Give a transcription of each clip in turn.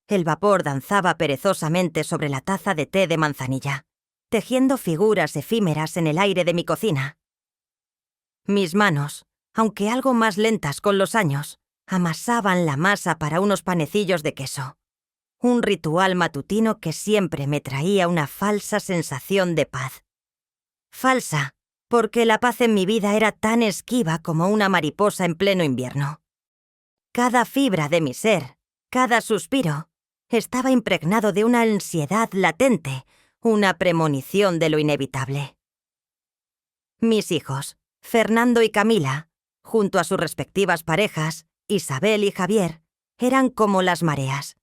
El vapor danzaba perezosamente sobre la taza de té de manzanilla, tejiendo figuras efímeras en el aire de mi cocina. Mis manos, aunque algo más lentas con los años, amasaban la masa para unos panecillos de queso. Un ritual matutino que siempre me traía una falsa sensación de paz. Falsa, porque la paz en mi vida era tan esquiva como una mariposa en pleno invierno. Cada fibra de mi ser, cada suspiro, estaba impregnado de una ansiedad latente, una premonición de lo inevitable. Mis hijos, Fernando y Camila, junto a sus respectivas parejas, Isabel y Javier, eran como las mareas.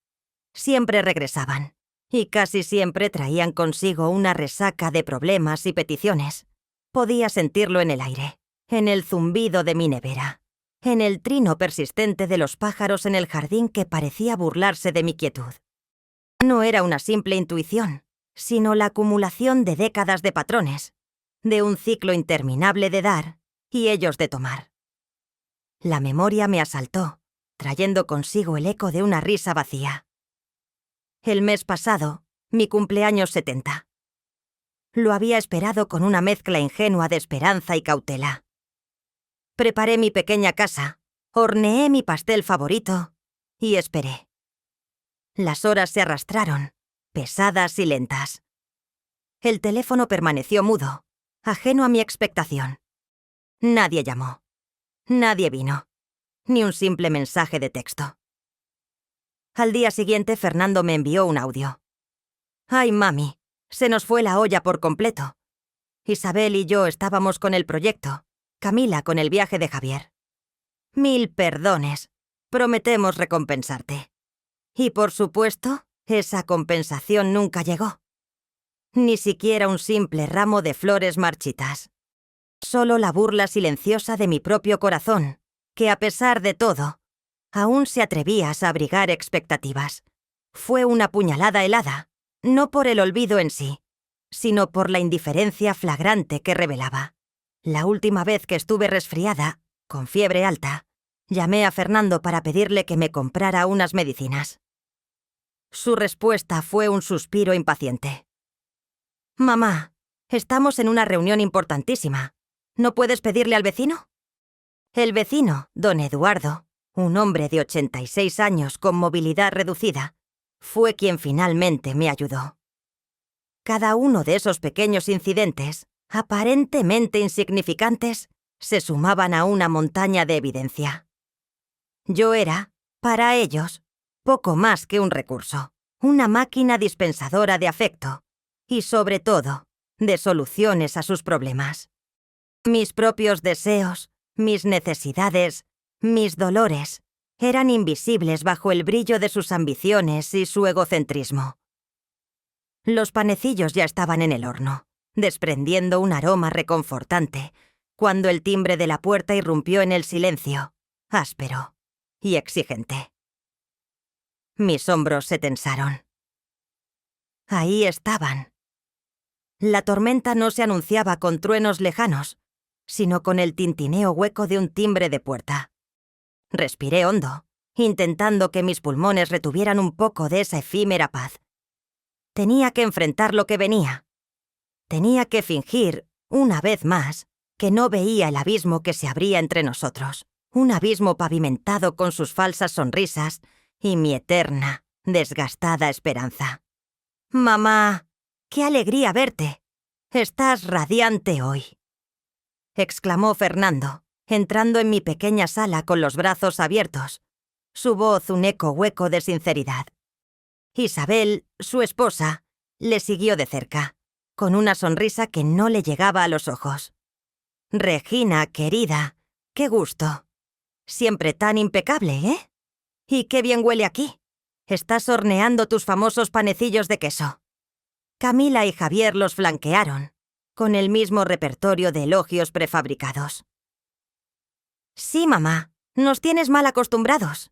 Siempre regresaban, y casi siempre traían consigo una resaca de problemas y peticiones. Podía sentirlo en el aire, en el zumbido de mi nevera, en el trino persistente de los pájaros en el jardín que parecía burlarse de mi quietud. No era una simple intuición, sino la acumulación de décadas de patrones, de un ciclo interminable de dar y ellos de tomar. La memoria me asaltó, trayendo consigo el eco de una risa vacía. El mes pasado, mi cumpleaños 70. Lo había esperado con una mezcla ingenua de esperanza y cautela. Preparé mi pequeña casa, horneé mi pastel favorito y esperé. Las horas se arrastraron, pesadas y lentas. El teléfono permaneció mudo, ajeno a mi expectación. Nadie llamó. Nadie vino. Ni un simple mensaje de texto. Al día siguiente, Fernando me envió un audio. «Ay, mami, se nos fue la olla por completo. Isabel y yo estábamos con el proyecto, Camila con el viaje de Javier. 1000 perdones. Prometemos recompensarte». Y por supuesto, esa compensación nunca llegó. Ni siquiera un simple ramo de flores marchitas. Solo la burla silenciosa de mi propio corazón, que a pesar de todo, aún se atrevía a abrigar expectativas. Fue una puñalada helada, no por el olvido en sí, sino por la indiferencia flagrante que revelaba. La última vez que estuve resfriada, con fiebre alta, llamé a Fernando para pedirle que me comprara unas medicinas. Su respuesta fue un suspiro impaciente. «Mamá, estamos en una reunión importantísima. ¿No puedes pedirle al vecino?» El vecino, don Eduardo, un hombre de 86 años con movilidad reducida, fue quien finalmente me ayudó. Cada uno de esos pequeños incidentes, aparentemente insignificantes, se sumaban a una montaña de evidencia. Yo era, para ellos, poco más que un recurso, una máquina dispensadora de afecto y, sobre todo, de soluciones a sus problemas. Mis propios deseos, mis necesidades, mis dolores, eran invisibles bajo el brillo de sus ambiciones y su egocentrismo. Los panecillos ya estaban en el horno, desprendiendo un aroma reconfortante, cuando el timbre de la puerta irrumpió en el silencio, áspero y exigente. Mis hombros se tensaron. Ahí estaban. La tormenta no se anunciaba con truenos lejanos, sino con el tintineo hueco de un timbre de puerta. Respiré hondo, intentando que mis pulmones retuvieran un poco de esa efímera paz. Tenía que enfrentar lo que venía. Tenía que fingir, una vez más, que no veía el abismo que se abría entre nosotros, un abismo pavimentado con sus falsas sonrisas y mi eterna, desgastada esperanza. «Mamá, qué alegría verte. Estás radiante hoy», exclamó Fernando, entrando en mi pequeña sala con los brazos abiertos, su voz un eco hueco de sinceridad. Isabel, su esposa, le siguió de cerca, con una sonrisa que no le llegaba a los ojos. «Regina, querida, qué gusto. Siempre tan impecable, ¿eh? Y qué bien huele aquí. Estás horneando tus famosos panecillos de queso». Camila y Javier los flanquearon, con el mismo repertorio de elogios prefabricados. «Sí, mamá, nos tienes mal acostumbrados»,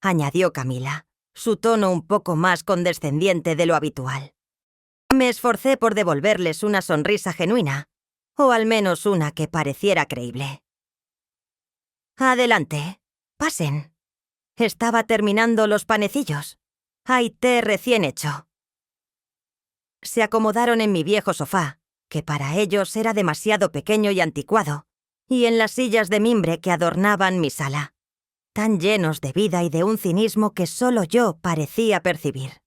añadió Camila, su tono un poco más condescendiente de lo habitual. Me esforcé por devolverles una sonrisa genuina, o al menos una que pareciera creíble. «Adelante, pasen. Estaba terminando los panecillos. Hay té recién hecho. Se acomodaron en mi viejo sofá, que para ellos era demasiado pequeño y anticuado, y en las sillas de mimbre que adornaban mi sala, tan llenos de vida y de un cinismo que solo yo parecía percibir.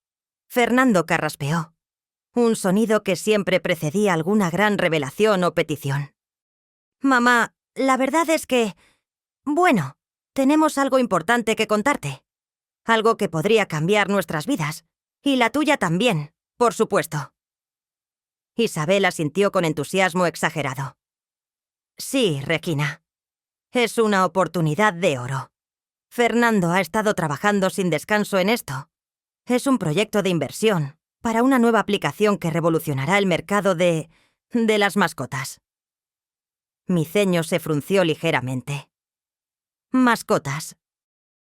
Fernando carraspeó, un sonido que siempre precedía alguna gran revelación o petición. Mamá, la verdad es que... Bueno, tenemos algo importante que contarte. Algo que podría cambiar nuestras vidas. Y la tuya también, por supuesto. Isabel asintió con entusiasmo exagerado. Sí, Regina. Es una oportunidad de oro. Fernando ha estado trabajando sin descanso en esto. Es un proyecto de inversión para una nueva aplicación que revolucionará el mercado de las mascotas. Mi ceño se frunció ligeramente. Mascotas.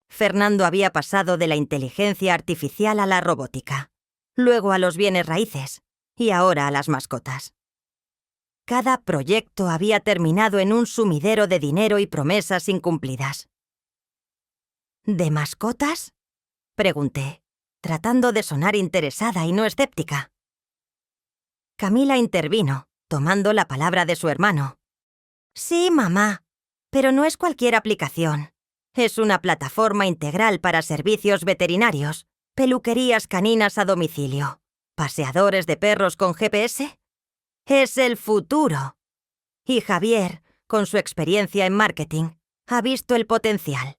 Fernando había pasado de la inteligencia artificial a la robótica, luego a los bienes raíces y ahora a las mascotas. Cada proyecto había terminado en un sumidero de dinero y promesas incumplidas. ¿De mascotas?, pregunté, tratando de sonar interesada y no escéptica. Camila intervino, tomando la palabra de su hermano. Sí, mamá, pero no es cualquier aplicación. Es una plataforma integral para servicios veterinarios, peluquerías caninas a domicilio, paseadores de perros con GPS. Es el futuro. Y Javier, con su experiencia en marketing, ha visto el potencial.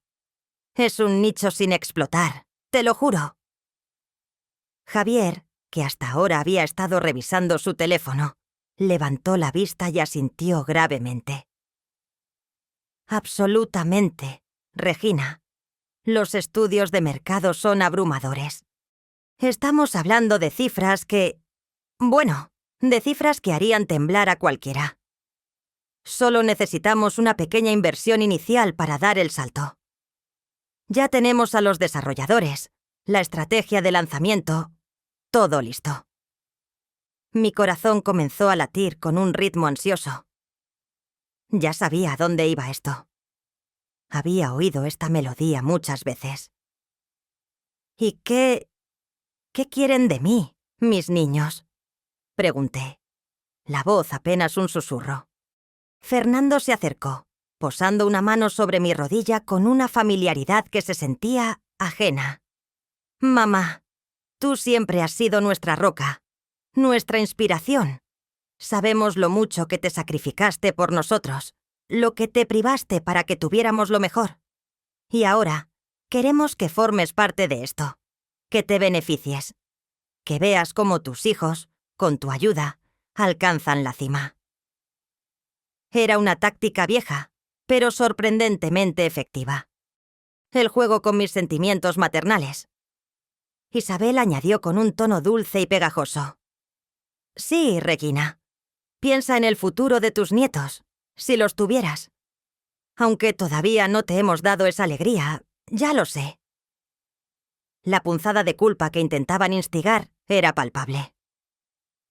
Es un nicho sin explotar, te lo juro. Javier, que hasta ahora había estado revisando su teléfono, levantó la vista y asintió gravemente. Absolutamente, Regina. Los estudios de mercado son abrumadores. Estamos hablando de cifras que... Bueno, de cifras que harían temblar a cualquiera. Solo necesitamos una pequeña inversión inicial para dar el salto. Ya tenemos a los desarrolladores, la estrategia de lanzamiento, todo listo. Mi corazón comenzó a latir con un ritmo ansioso. Ya sabía a dónde iba esto. Había oído esta melodía muchas veces. ¿Y qué quieren de mí, mis niños?, pregunté, la voz apenas un susurro. Fernando se acercó, posando una mano sobre mi rodilla con una familiaridad que se sentía ajena. Mamá, tú siempre has sido nuestra roca, nuestra inspiración. Sabemos lo mucho que te sacrificaste por nosotros, lo que te privaste para que tuviéramos lo mejor. Y ahora, queremos que formes parte de esto, que te beneficies, que veas cómo tus hijos, con tu ayuda, alcanzan la cima. Era una táctica vieja, pero sorprendentemente efectiva. El juego con mis sentimientos maternales. Isabel añadió con un tono dulce y pegajoso. Sí, Regina. Piensa en el futuro de tus nietos, si los tuvieras. Aunque todavía no te hemos dado esa alegría, ya lo sé. La punzada de culpa que intentaban instigar era palpable.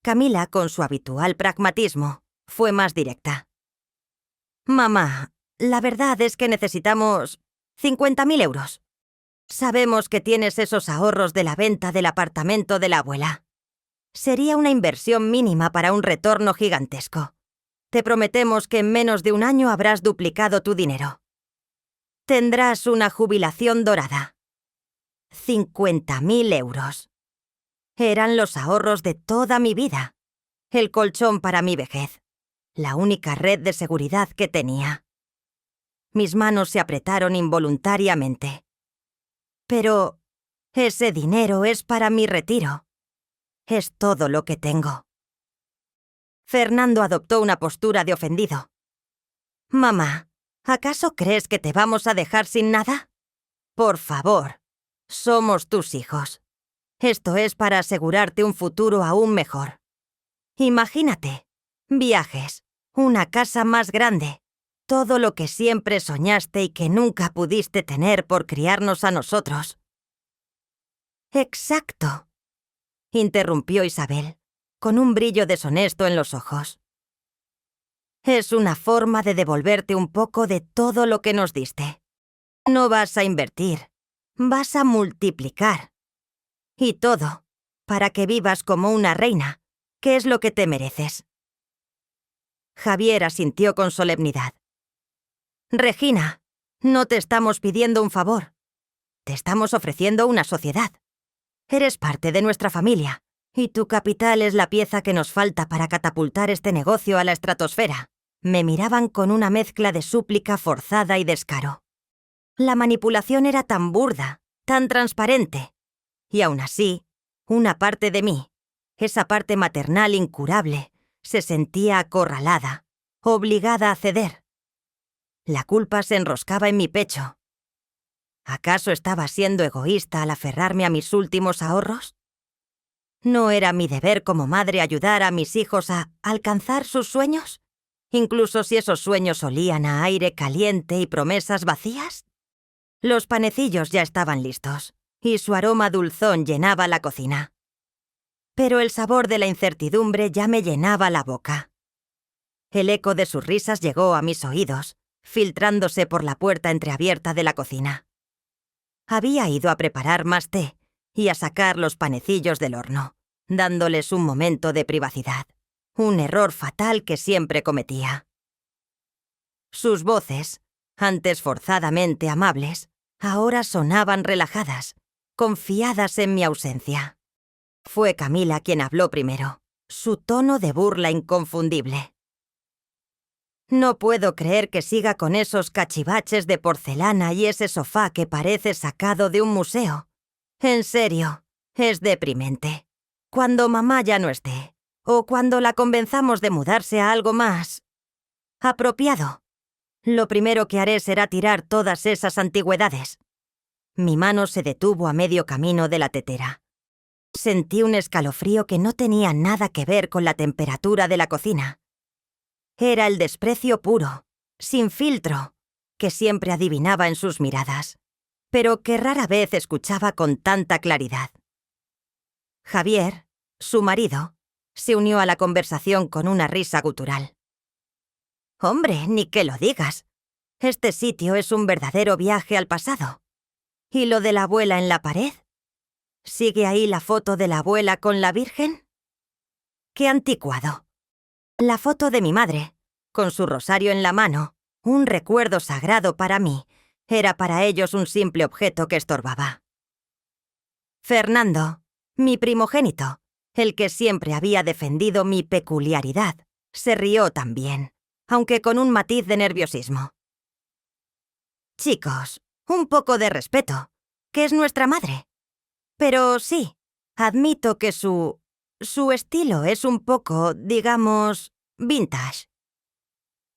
Camila, con su habitual pragmatismo, fue más directa. Mamá, la verdad es que necesitamos 50.000 euros. Sabemos que tienes esos ahorros de la venta del apartamento de la abuela. Sería una inversión mínima para un retorno gigantesco. Te prometemos que en menos de un año habrás duplicado tu dinero. Tendrás una jubilación dorada. 50.000 euros. Eran los ahorros de toda mi vida. El colchón para mi vejez. La única red de seguridad que tenía. Mis manos se apretaron involuntariamente. Pero ese dinero es para mi retiro. Es todo lo que tengo. Fernando adoptó una postura de ofendido. Mamá, ¿acaso crees que te vamos a dejar sin nada? Por favor, somos tus hijos. Esto es para asegurarte un futuro aún mejor. Imagínate, viajes, una casa más grande, todo lo que siempre soñaste y que nunca pudiste tener por criarnos a nosotros. Exacto, interrumpió Isabel, con un brillo deshonesto en los ojos. Es una forma de devolverte un poco de todo lo que nos diste. No vas a invertir, vas a multiplicar. Y todo, para que vivas como una reina, que es lo que te mereces. Javier asintió con solemnidad. Regina, no te estamos pidiendo un favor. Te estamos ofreciendo una sociedad. Eres parte de nuestra familia, y tu capital es la pieza que nos falta para catapultar este negocio a la estratosfera. Me miraban con una mezcla de súplica forzada y descaro. La manipulación era tan burda, tan transparente. Y aún así, una parte de mí, esa parte maternal incurable, se sentía acorralada, obligada a ceder. La culpa se enroscaba en mi pecho. ¿Acaso estaba siendo egoísta al aferrarme a mis últimos ahorros? ¿No era mi deber como madre ayudar a mis hijos a alcanzar sus sueños? Incluso si esos sueños olían a aire caliente y promesas vacías. Los panecillos ya estaban listos, y su aroma dulzón llenaba la cocina. Pero el sabor de la incertidumbre ya me llenaba la boca. El eco de sus risas llegó a mis oídos, filtrándose por la puerta entreabierta de la cocina. Había ido a preparar más té y a sacar los panecillos del horno, dándoles un momento de privacidad, un error fatal que siempre cometía. Sus voces, antes forzadamente amables, ahora sonaban relajadas, confiadas en mi ausencia. Fue Camila quien habló primero, su tono de burla inconfundible. No puedo creer que siga con esos cachivaches de porcelana y ese sofá que parece sacado de un museo. En serio, es deprimente. Cuando mamá ya no esté, o cuando la convenzamos de mudarse a algo más apropiado, lo primero que haré será tirar todas esas antigüedades. Mi mano se detuvo a medio camino de la tetera. Sentí un escalofrío que no tenía nada que ver con la temperatura de la cocina. Era el desprecio puro, sin filtro, que siempre adivinaba en sus miradas, pero que rara vez escuchaba con tanta claridad. Javier, su marido, se unió a la conversación con una risa gutural. «Hombre, ni que lo digas. Este sitio es un verdadero viaje al pasado. ¿Y lo de la abuela en la pared? ¿Sigue ahí la foto de la abuela con la Virgen? ¡Qué anticuado! La foto de mi madre, con su rosario en la mano, un recuerdo sagrado para mí, era para ellos un simple objeto que estorbaba. Fernando, mi primogénito, el que siempre había defendido mi peculiaridad, se rió también, aunque con un matiz de nerviosismo. Chicos, un poco de respeto, que es nuestra madre. Pero sí, admito que su estilo es un poco, digamos, vintage.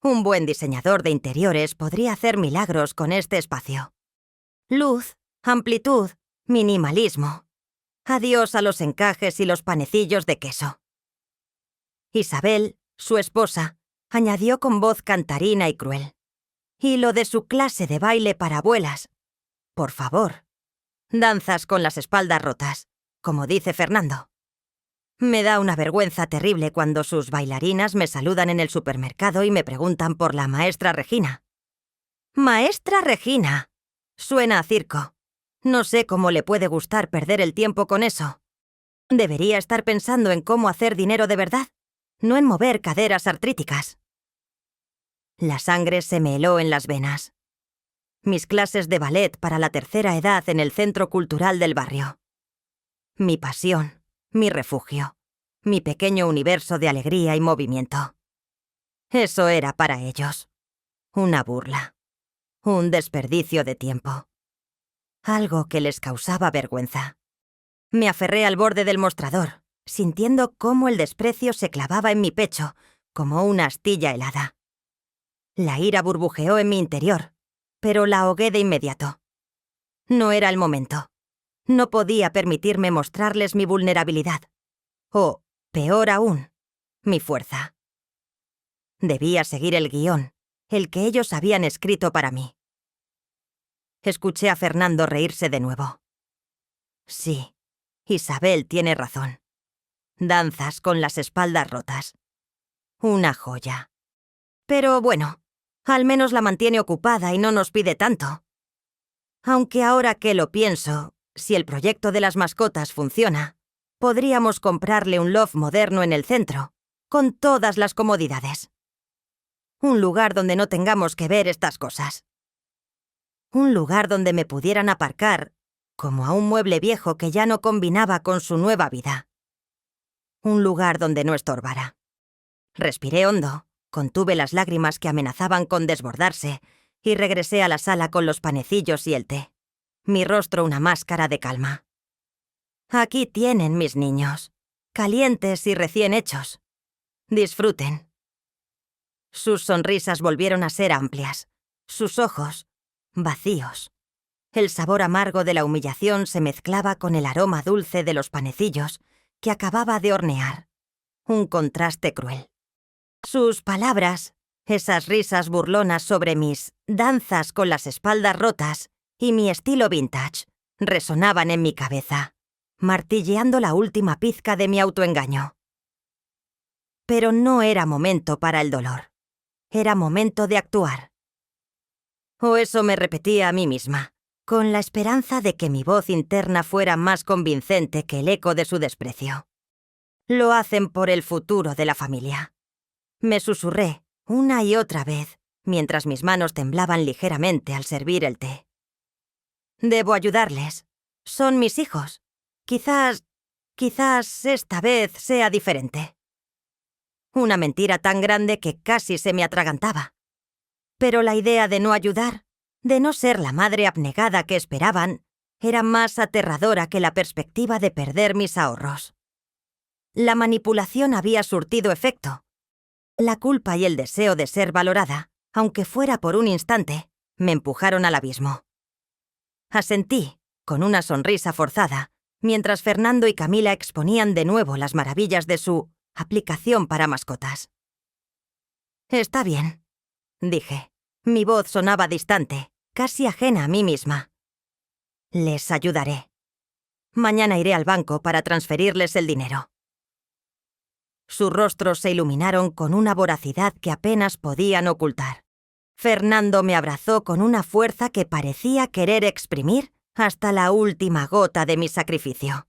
Un buen diseñador de interiores podría hacer milagros con este espacio. Luz, amplitud, minimalismo. Adiós a los encajes y los panecillos de queso. Isabel, su esposa, añadió con voz cantarina y cruel. Y lo de su clase de baile para abuelas. Por favor. Danzas con las espaldas rotas, como dice Fernando. Me da una vergüenza terrible cuando sus bailarinas me saludan en el supermercado y me preguntan por la maestra Regina. ¡Maestra Regina! Suena a circo. No sé cómo le puede gustar perder el tiempo con eso. Debería estar pensando en cómo hacer dinero de verdad, no en mover caderas artríticas. La sangre se me heló en las venas. Mis clases de ballet para la tercera edad en el centro cultural del barrio. Mi pasión, mi refugio, mi pequeño universo de alegría y movimiento. Eso era para ellos. Una burla. Un desperdicio de tiempo. Algo que les causaba vergüenza. Me aferré al borde del mostrador, sintiendo cómo el desprecio se clavaba en mi pecho, como una astilla helada. La ira burbujeó en mi interior, pero la ahogué de inmediato. No era el momento. No podía permitirme mostrarles mi vulnerabilidad. O, peor aún, mi fuerza. Debía seguir el guión, el que ellos habían escrito para mí. Escuché a Fernando reírse de nuevo. Sí, Isabel tiene razón. Danzas con las espaldas rotas. Una joya. Pero bueno, al menos la mantiene ocupada y no nos pide tanto. Aunque ahora que lo pienso, si el proyecto de las mascotas funciona, podríamos comprarle un loft moderno en el centro, con todas las comodidades. Un lugar donde no tengamos que ver estas cosas. Un lugar donde me pudieran aparcar, como a un mueble viejo que ya no combinaba con su nueva vida. Un lugar donde no estorbara. Respiré hondo, contuve las lágrimas que amenazaban con desbordarse y regresé a la sala con los panecillos y el té. Mi rostro una máscara de calma. Aquí tienen mis niños, calientes y recién hechos. Disfruten. Sus sonrisas volvieron a ser amplias, sus ojos vacíos. El sabor amargo de la humillación se mezclaba con el aroma dulce de los panecillos que acababa de hornear. Un contraste cruel. Sus palabras, esas risas burlonas sobre mis danzas con las espaldas rotas y mi estilo vintage, resonaban en mi cabeza, martilleando la última pizca de mi autoengaño. Pero no era momento para el dolor. Era momento de actuar. O eso me repetía a mí misma, con la esperanza de que mi voz interna fuera más convincente que el eco de su desprecio. Lo hacen por el futuro de la familia. Me susurré una y otra vez, mientras mis manos temblaban ligeramente al servir el té. Debo ayudarles. Son mis hijos. Quizás esta vez sea diferente. Una mentira tan grande que casi se me atragantaba. Pero la idea de no ayudar, de no ser la madre abnegada que esperaban, era más aterradora que la perspectiva de perder mis ahorros. La manipulación había surtido efecto. La culpa y el deseo de ser valorada, aunque fuera por un instante, me empujaron al abismo. Asentí, con una sonrisa forzada, mientras Fernando y Camila exponían de nuevo las maravillas de su aplicación para mascotas. «Está bien», dije. Mi voz sonaba distante, casi ajena a mí misma. «Les ayudaré. Mañana iré al banco para transferirles el dinero». Sus rostros se iluminaron con una voracidad que apenas podían ocultar. Fernando me abrazó con una fuerza que parecía querer exprimir hasta la última gota de mi sacrificio.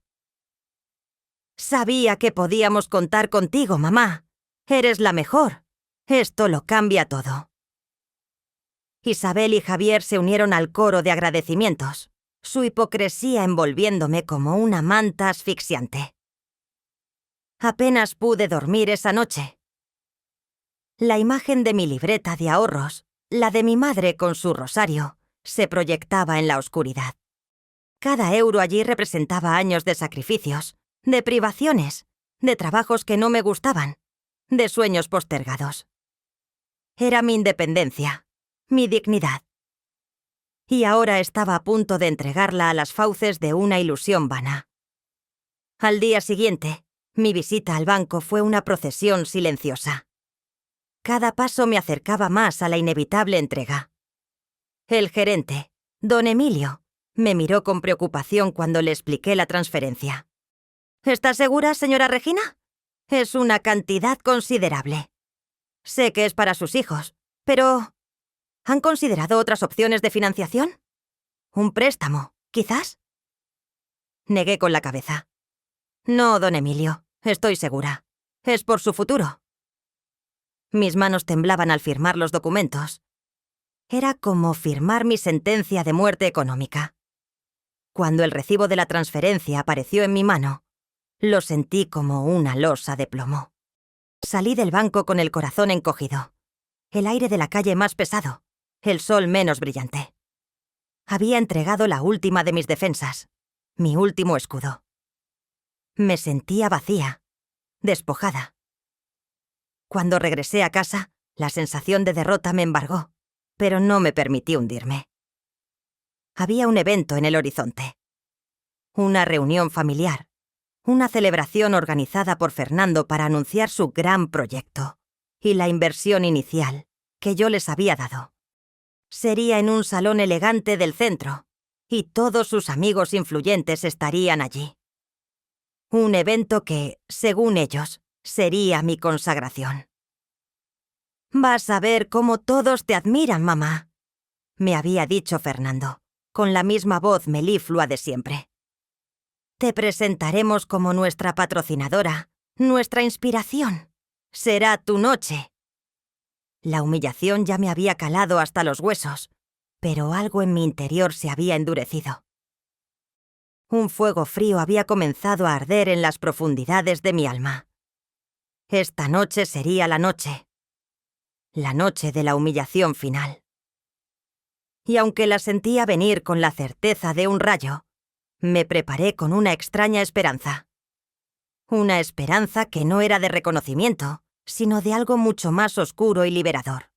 «Sabía que podíamos contar contigo, mamá. Eres la mejor. Esto lo cambia todo». Isabel y Javier se unieron al coro de agradecimientos, su hipocresía envolviéndome como una manta asfixiante. Apenas pude dormir esa noche. La imagen de mi libreta de ahorros, la de mi madre con su rosario, se proyectaba en la oscuridad. Cada euro allí representaba años de sacrificios, de privaciones, de trabajos que no me gustaban, de sueños postergados. Era mi independencia, mi dignidad. Y ahora estaba a punto de entregarla a las fauces de una ilusión vana. Al día siguiente, mi visita al banco fue una procesión silenciosa. Cada paso me acercaba más a la inevitable entrega. El gerente, don Emilio, me miró con preocupación cuando le expliqué la transferencia. «¿Está segura, señora Regina? Es una cantidad considerable. Sé que es para sus hijos, pero ¿han considerado otras opciones de financiación? ¿Un préstamo, quizás?» Negué con la cabeza. «No, don Emilio, estoy segura. Es por su futuro». Mis manos temblaban al firmar los documentos. Era como firmar mi sentencia de muerte económica. Cuando el recibo de la transferencia apareció en mi mano, lo sentí como una losa de plomo. Salí del banco con el corazón encogido, el aire de la calle más pesado, el sol menos brillante. Había entregado la última de mis defensas, mi último escudo. Me sentía vacía, despojada. Cuando regresé a casa, la sensación de derrota me embargó, pero no me permití hundirme. Había un evento en el horizonte. Una reunión familiar. Una celebración organizada por Fernando para anunciar su gran proyecto y la inversión inicial que yo les había dado. Sería en un salón elegante del centro y todos sus amigos influyentes estarían allí. Un evento que, según ellos, sería mi consagración. «Vas a ver cómo todos te admiran, mamá», me había dicho Fernando, con la misma voz meliflua de siempre. Te presentaremos como nuestra patrocinadora, nuestra inspiración. Será tu noche. La humillación ya me había calado hasta los huesos, pero algo en mi interior se había endurecido. Un fuego frío había comenzado a arder en las profundidades de mi alma. Esta noche sería la noche de la humillación final. Y aunque la sentía venir con la certeza de un rayo, me preparé con una extraña esperanza. Una esperanza que no era de reconocimiento, sino de algo mucho más oscuro y liberador.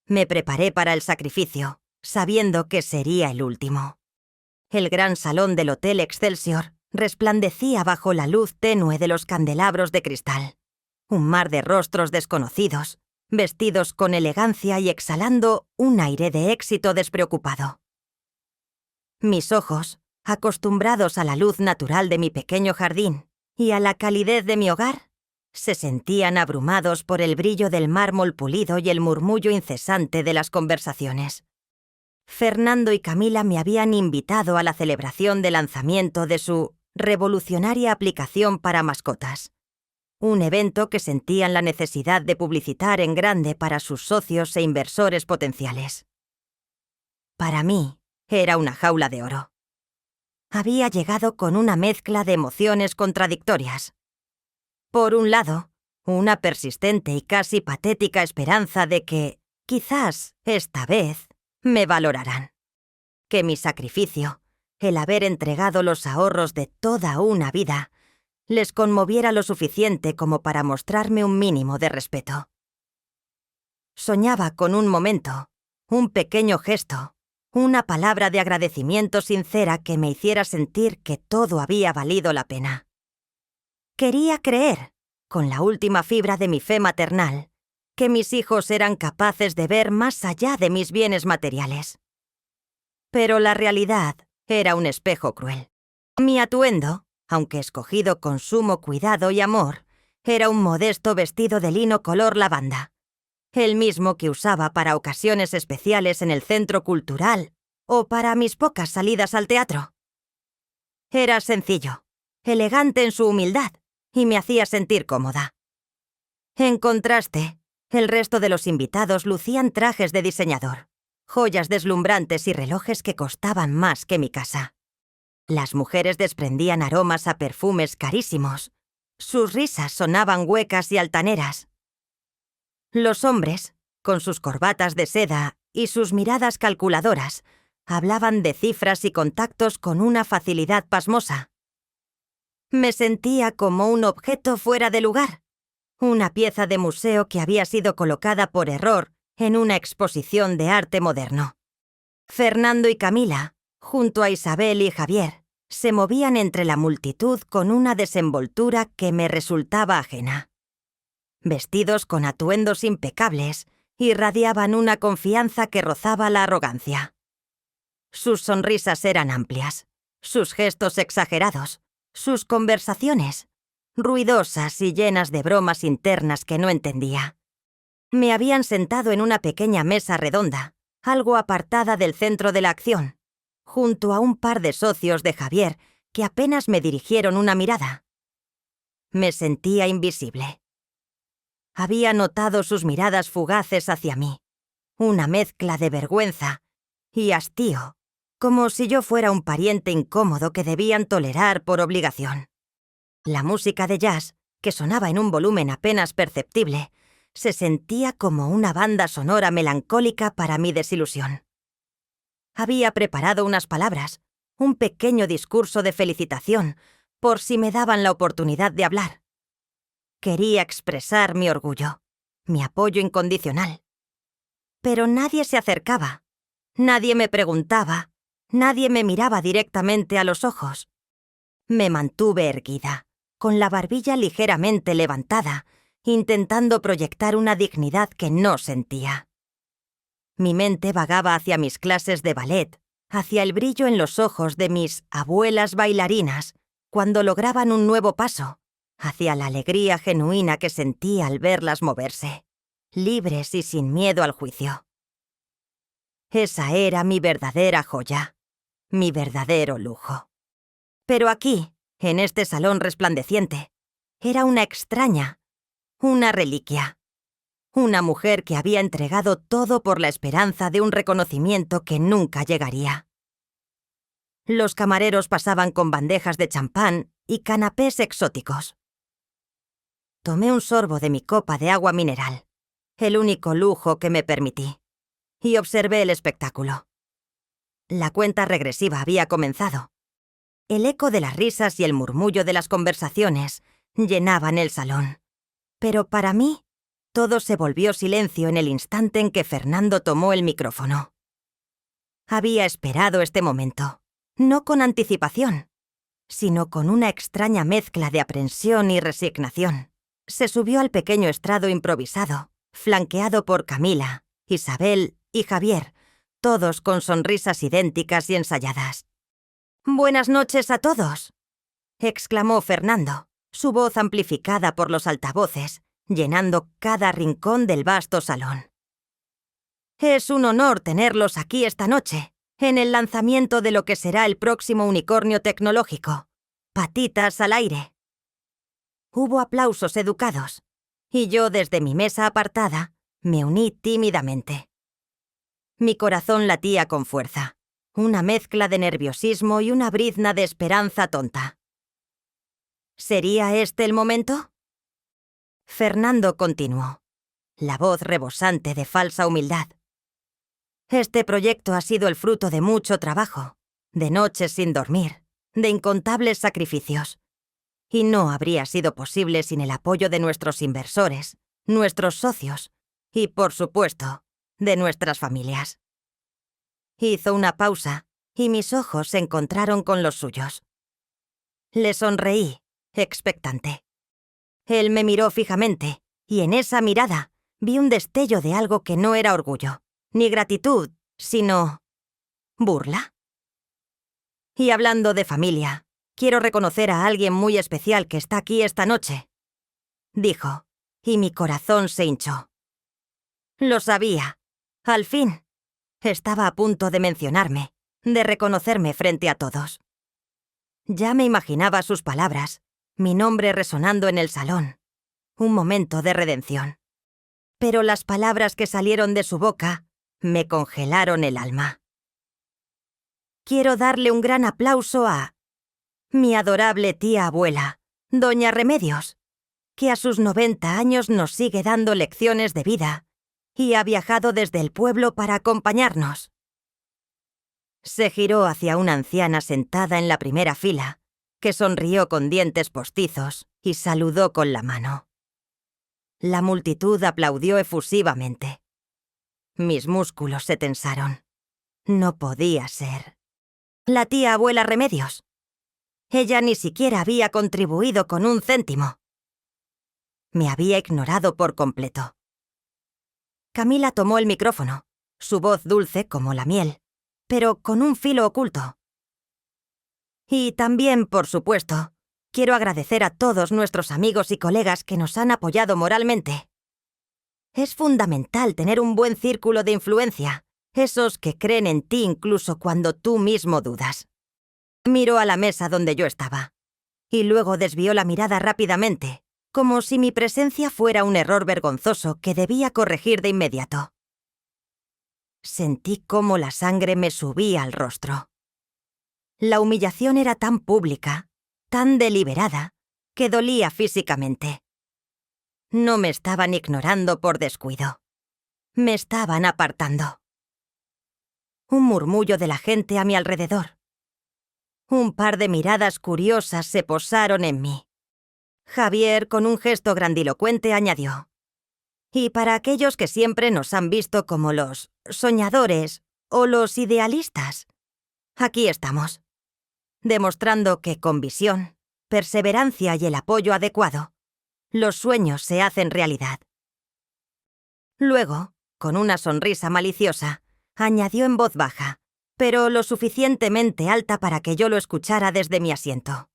Me preparé para el sacrificio, sabiendo que sería el último. El gran salón del Hotel Excelsior resplandecía bajo la luz tenue de los candelabros de cristal. Un mar de rostros desconocidos, vestidos con elegancia y exhalando un aire de éxito despreocupado. Mis ojos, acostumbrados a la luz natural de mi pequeño jardín y a la calidez de mi hogar, se sentían abrumados por el brillo del mármol pulido y el murmullo incesante de las conversaciones. Fernando y Camila me habían invitado a la celebración de lanzamiento de su revolucionaria aplicación para mascotas, un evento que sentían la necesidad de publicitar en grande para sus socios e inversores potenciales. Para mí, era una jaula de oro. Había llegado con una mezcla de emociones contradictorias. Por un lado, una persistente y casi patética esperanza de que, quizás, esta vez, me valorarán. Que mi sacrificio, el haber entregado los ahorros de toda una vida, les conmoviera lo suficiente como para mostrarme un mínimo de respeto. Soñaba con un momento, un pequeño gesto, una palabra de agradecimiento sincera que me hiciera sentir que todo había valido la pena. Quería creer, con la última fibra de mi fe maternal, que mis hijos eran capaces de ver más allá de mis bienes materiales. Pero la realidad era un espejo cruel. Mi atuendo, aunque escogido con sumo cuidado y amor, era un modesto vestido de lino color lavanda, el mismo que usaba para ocasiones especiales en el centro cultural o para mis pocas salidas al teatro. Era sencillo, elegante en su humildad, y me hacía sentir cómoda. En contraste, el resto de los invitados lucían trajes de diseñador, joyas deslumbrantes y relojes que costaban más que mi casa. Las mujeres desprendían aromas a perfumes carísimos. Sus risas sonaban huecas y altaneras. Los hombres, con sus corbatas de seda y sus miradas calculadoras, hablaban de cifras y contactos con una facilidad pasmosa. Me sentía como un objeto fuera de lugar, una pieza de museo que había sido colocada por error en una exposición de arte moderno. Fernando y Camila, junto a Isabel y Javier, se movían entre la multitud con una desenvoltura que me resultaba ajena. Vestidos con atuendos impecables, irradiaban una confianza que rozaba la arrogancia. Sus sonrisas eran amplias, sus gestos exagerados, sus conversaciones, ruidosas y llenas de bromas internas que no entendía. Me habían sentado en una pequeña mesa redonda, algo apartada del centro de la acción, junto a un par de socios de Javier que apenas me dirigieron una mirada. Me sentía invisible. Había notado sus miradas fugaces hacia mí, una mezcla de vergüenza y hastío, como si yo fuera un pariente incómodo que debían tolerar por obligación. La música de jazz, que sonaba en un volumen apenas perceptible, se sentía como una banda sonora melancólica para mi desilusión. Había preparado unas palabras, un pequeño discurso de felicitación, por si me daban la oportunidad de hablar. Quería expresar mi orgullo, mi apoyo incondicional. Pero nadie se acercaba, nadie me preguntaba, nadie me miraba directamente a los ojos. Me mantuve erguida, con la barbilla ligeramente levantada, intentando proyectar una dignidad que no sentía. Mi mente vagaba hacia mis clases de ballet, hacia el brillo en los ojos de mis abuelas bailarinas cuando lograban un nuevo paso, hacia la alegría genuina que sentía al verlas moverse, libres y sin miedo al juicio. Esa era mi verdadera joya, mi verdadero lujo. Pero aquí, en este salón resplandeciente, era una extraña, una reliquia. Una mujer que había entregado todo por la esperanza de un reconocimiento que nunca llegaría. Los camareros pasaban con bandejas de champán y canapés exóticos. Tomé un sorbo de mi copa de agua mineral, el único lujo que me permití, y observé el espectáculo. La cuenta regresiva había comenzado. El eco de las risas y el murmullo de las conversaciones llenaban el salón. Pero para mí, todo se volvió silencio en el instante en que Fernando tomó el micrófono. Había esperado este momento, no con anticipación, sino con una extraña mezcla de aprensión y resignación. Se subió al pequeño estrado improvisado, flanqueado por Camila, Isabel y Javier, todos con sonrisas idénticas y ensayadas. «Buenas noches a todos», exclamó Fernando, su voz amplificada por los altavoces, llenando cada rincón del vasto salón. «Es un honor tenerlos aquí esta noche, en el lanzamiento de lo que será el próximo unicornio tecnológico, Patitas al aire». Hubo aplausos educados, y yo desde mi mesa apartada me uní tímidamente. Mi corazón latía con fuerza, una mezcla de nerviosismo y una brizna de esperanza tonta. ¿Sería este el momento? Fernando continuó, la voz rebosante de falsa humildad. Este proyecto ha sido el fruto de mucho trabajo, de noches sin dormir, de incontables sacrificios. Y no habría sido posible sin el apoyo de nuestros inversores, nuestros socios y, por supuesto, de nuestras familias. Hizo una pausa y mis ojos se encontraron con los suyos. Le sonreí, expectante. Él me miró fijamente, y en esa mirada vi un destello de algo que no era orgullo, ni gratitud, sino burla. Y hablando de familia, quiero reconocer a alguien muy especial que está aquí esta noche, dijo, y mi corazón se hinchó. Lo sabía. Al fin. Estaba a punto de mencionarme, de reconocerme frente a todos. Ya me imaginaba sus palabras, mi nombre resonando en el salón. Un momento de redención. Pero las palabras que salieron de su boca me congelaron el alma. Quiero darle un gran aplauso a mi adorable tía abuela, Doña Remedios, que a sus 90 años nos sigue dando lecciones de vida y ha viajado desde el pueblo para acompañarnos. Se giró hacia una anciana sentada en la primera fila, que sonrió con dientes postizos y saludó con la mano. La multitud aplaudió efusivamente. Mis músculos se tensaron. No podía ser. La tía abuela Remedios. Ella ni siquiera había contribuido con un céntimo. Me había ignorado por completo. Camila tomó el micrófono, su voz dulce como la miel, pero con un filo oculto. Y también, por supuesto, quiero agradecer a todos nuestros amigos y colegas que nos han apoyado moralmente. Es fundamental tener un buen círculo de influencia, esos que creen en ti incluso cuando tú mismo dudas. Miró a la mesa donde yo estaba, y luego desvió la mirada rápidamente, como si mi presencia fuera un error vergonzoso que debía corregir de inmediato. Sentí cómo la sangre me subía al rostro. La humillación era tan pública, tan deliberada, que dolía físicamente. No me estaban ignorando por descuido. Me estaban apartando. Un murmullo de la gente a mi alrededor. Un par de miradas curiosas se posaron en mí. Javier, con un gesto grandilocuente, añadió: «Y para aquellos que siempre nos han visto como los soñadores o los idealistas, aquí estamos, demostrando que con visión, perseverancia y el apoyo adecuado, los sueños se hacen realidad». Luego, con una sonrisa maliciosa, añadió en voz baja, pero lo suficientemente alta para que yo lo escuchara desde mi asiento: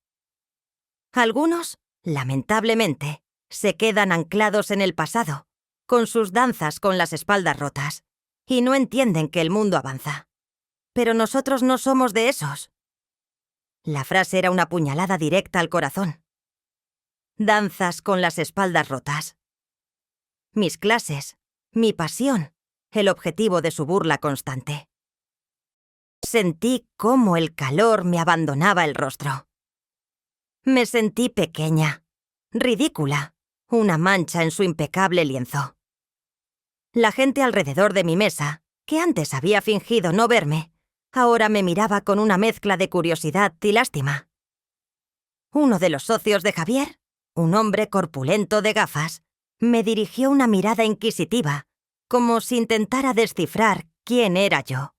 «Algunos, lamentablemente, se quedan anclados en el pasado, con sus danzas con las espaldas rotas, y no entienden que el mundo avanza. Pero nosotros no somos de esos». La frase era una puñalada directa al corazón. Danzas con las espaldas rotas. Mis clases, mi pasión, el objetivo de su burla constante. Sentí cómo el calor me abandonaba el rostro. Me sentí pequeña, ridícula, una mancha en su impecable lienzo. La gente alrededor de mi mesa, que antes había fingido no verme, ahora me miraba con una mezcla de curiosidad y lástima. Uno de los socios de Javier, un hombre corpulento de gafas, me dirigió una mirada inquisitiva, como si intentara descifrar quién era yo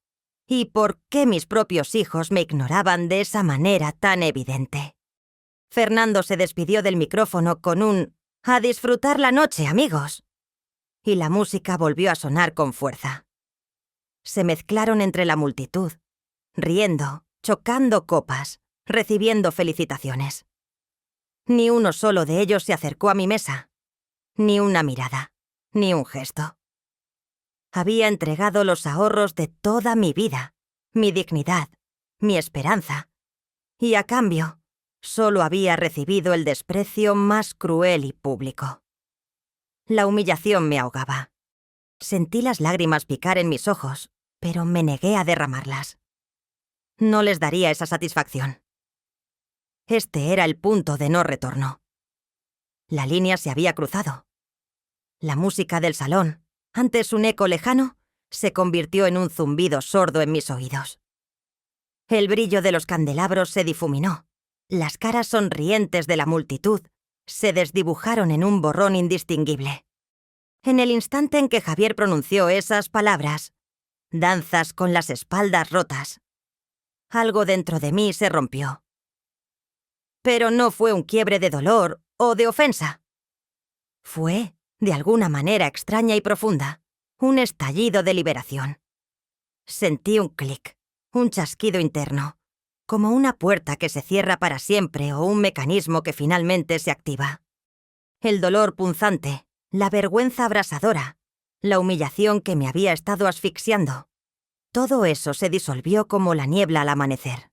y por qué mis propios hijos me ignoraban de esa manera tan evidente. Fernando se despidió del micrófono con un «A disfrutar la noche, amigos», y la música volvió a sonar con fuerza. Se mezclaron entre la multitud, riendo, chocando copas, recibiendo felicitaciones. Ni uno solo de ellos se acercó a mi mesa, ni una mirada, ni un gesto. Había entregado los ahorros de toda mi vida, mi dignidad, mi esperanza, y a cambio, solo había recibido el desprecio más cruel y público. La humillación me ahogaba. Sentí las lágrimas picar en mis ojos, pero me negué a derramarlas. No les daría esa satisfacción. Este era el punto de no retorno. La línea se había cruzado. La música del salón, antes un eco lejano, se convirtió en un zumbido sordo en mis oídos. El brillo de los candelabros se difuminó. Las caras sonrientes de la multitud se desdibujaron en un borrón indistinguible. En el instante en que Javier pronunció esas palabras, danzas con las espaldas rotas, algo dentro de mí se rompió. Pero no fue un quiebre de dolor o de ofensa. Fue, de alguna manera extraña y profunda, un estallido de liberación. Sentí un clic, un chasquido interno, como una puerta que se cierra para siempre o un mecanismo que finalmente se activa. El dolor punzante, la vergüenza abrasadora, la humillación que me había estado asfixiando, todo eso se disolvió como la niebla al amanecer.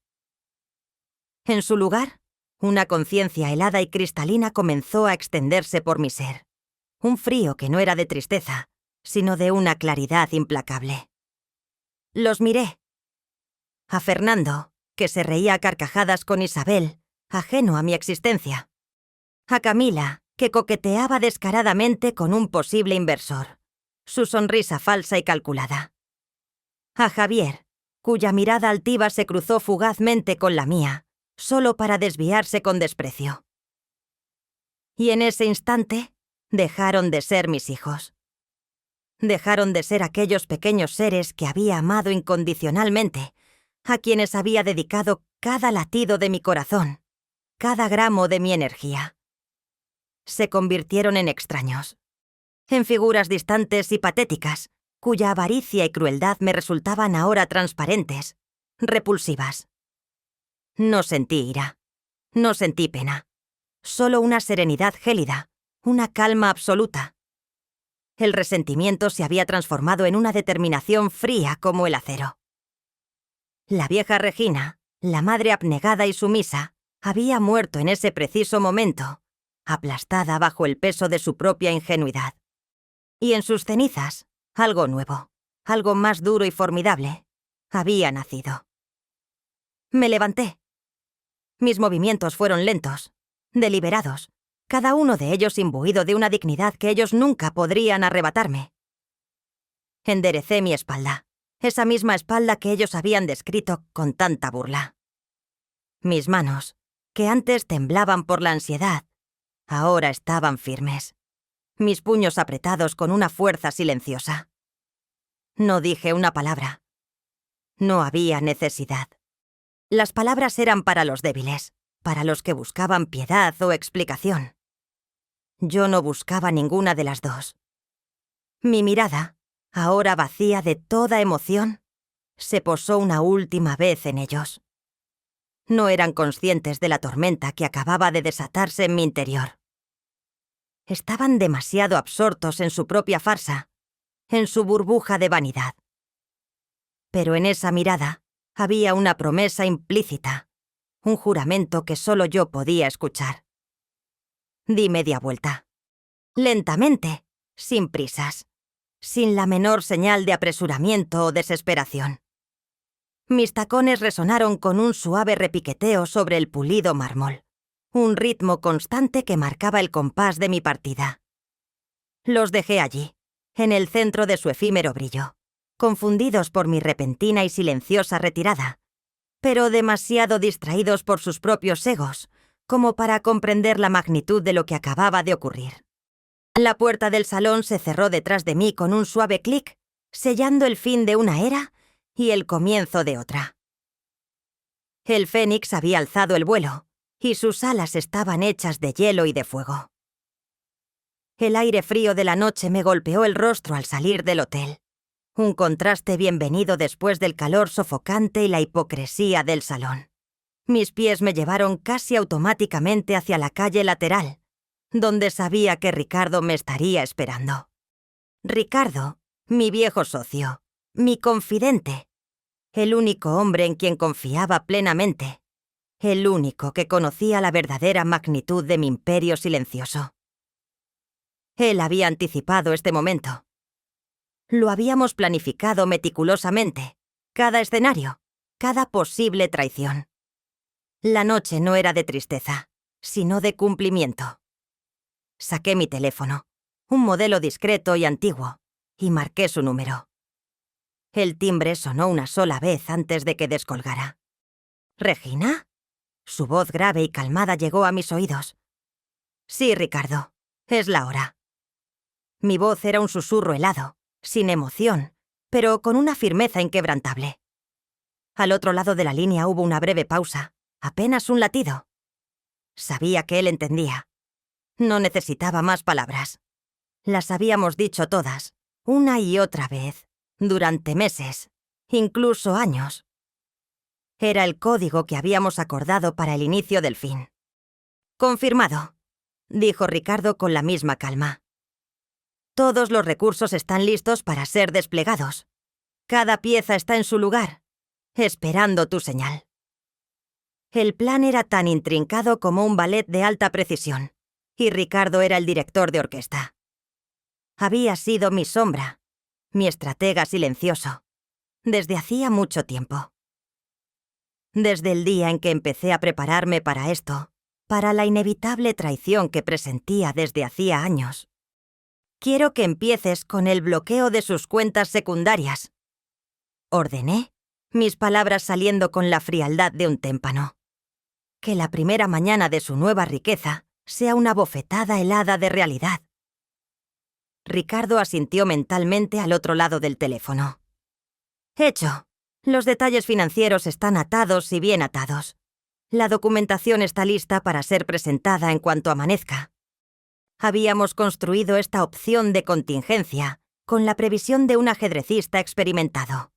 En su lugar, una conciencia helada y cristalina comenzó a extenderse por mi ser. Un frío que no era de tristeza, sino de una claridad implacable. Los miré. A Fernando, que se reía a carcajadas con Isabel, ajeno a mi existencia. A Camila, que coqueteaba descaradamente con un posible inversor, su sonrisa falsa y calculada. A Javier, cuya mirada altiva se cruzó fugazmente con la mía, solo para desviarse con desprecio. Y en ese instante, dejaron de ser mis hijos. Dejaron de ser aquellos pequeños seres que había amado incondicionalmente, a quienes había dedicado cada latido de mi corazón, cada gramo de mi energía. Se convirtieron en extraños, en figuras distantes y patéticas, cuya avaricia y crueldad me resultaban ahora transparentes, repulsivas. No sentí ira, no sentí pena, solo una serenidad gélida, una calma absoluta. El resentimiento se había transformado en una determinación fría como el acero. La vieja Regina, la madre abnegada y sumisa, había muerto en ese preciso momento, aplastada bajo el peso de su propia ingenuidad. Y en sus cenizas, algo nuevo, algo más duro y formidable, había nacido. Me levanté. Mis movimientos fueron lentos, deliberados, cada uno de ellos imbuido de una dignidad que ellos nunca podrían arrebatarme. Enderecé mi espalda, esa misma espalda que ellos habían descrito con tanta burla. Mis manos, que antes temblaban por la ansiedad, ahora estaban firmes, mis puños apretados con una fuerza silenciosa. No dije una palabra. No había necesidad. Las palabras eran para los débiles, para los que buscaban piedad o explicación. Yo no buscaba ninguna de las dos. Mi mirada, ahora vacía de toda emoción, se posó una última vez en ellos. No eran conscientes de la tormenta que acababa de desatarse en mi interior. Estaban demasiado absortos en su propia farsa, en su burbuja de vanidad. Pero en esa mirada había una promesa implícita, un juramento que solo yo podía escuchar. Di media vuelta. Lentamente, sin prisas, sin la menor señal de apresuramiento o desesperación. Mis tacones resonaron con un suave repiqueteo sobre el pulido mármol, un ritmo constante que marcaba el compás de mi partida. Los dejé allí, en el centro de su efímero brillo, confundidos por mi repentina y silenciosa retirada, pero demasiado distraídos por sus propios egos como para comprender la magnitud de lo que acababa de ocurrir. La puerta del salón se cerró detrás de mí con un suave clic, sellando el fin de una era y el comienzo de otra. El Fénix había alzado el vuelo, y sus alas estaban hechas de hielo y de fuego. El aire frío de la noche me golpeó el rostro al salir del hotel, un contraste bienvenido después del calor sofocante y la hipocresía del salón. Mis pies me llevaron casi automáticamente hacia la calle lateral, donde sabía que Ricardo me estaría esperando. Ricardo, mi viejo socio, mi confidente, el único hombre en quien confiaba plenamente, el único que conocía la verdadera magnitud de mi imperio silencioso. Él había anticipado este momento. Lo habíamos planificado meticulosamente, cada escenario, cada posible traición. La noche no era de tristeza, sino de cumplimiento. Saqué mi teléfono, un modelo discreto y antiguo, y marqué su número. El timbre sonó una sola vez antes de que descolgara. ¿Regina? Su voz grave y calmada llegó a mis oídos. Sí, Ricardo, es la hora. Mi voz era un susurro helado, sin emoción, pero con una firmeza inquebrantable. Al otro lado de la línea hubo una breve pausa, apenas un latido. Sabía que él entendía. No necesitaba más palabras. Las habíamos dicho todas, una y otra vez, durante meses, incluso años. Era el código que habíamos acordado para el inicio del fin. Confirmado, dijo Ricardo con la misma calma. Todos los recursos están listos para ser desplegados. Cada pieza está en su lugar, esperando tu señal. El plan era tan intrincado como un ballet de alta precisión, y Ricardo era el director de orquesta. Había sido mi sombra, mi estratega silencioso, desde hacía mucho tiempo. Desde el día en que empecé a prepararme para esto, para la inevitable traición que presentía desde hacía años. Quiero que empieces con el bloqueo de sus cuentas secundarias. Ordené, mis palabras saliendo con la frialdad de un témpano. Que la primera mañana de su nueva riqueza sea una bofetada helada de realidad. Ricardo asintió mentalmente al otro lado del teléfono. Hecho. Los detalles financieros están atados y bien atados. La documentación está lista para ser presentada en cuanto amanezca. Habíamos construido esta opción de contingencia con la previsión de un ajedrecista experimentado.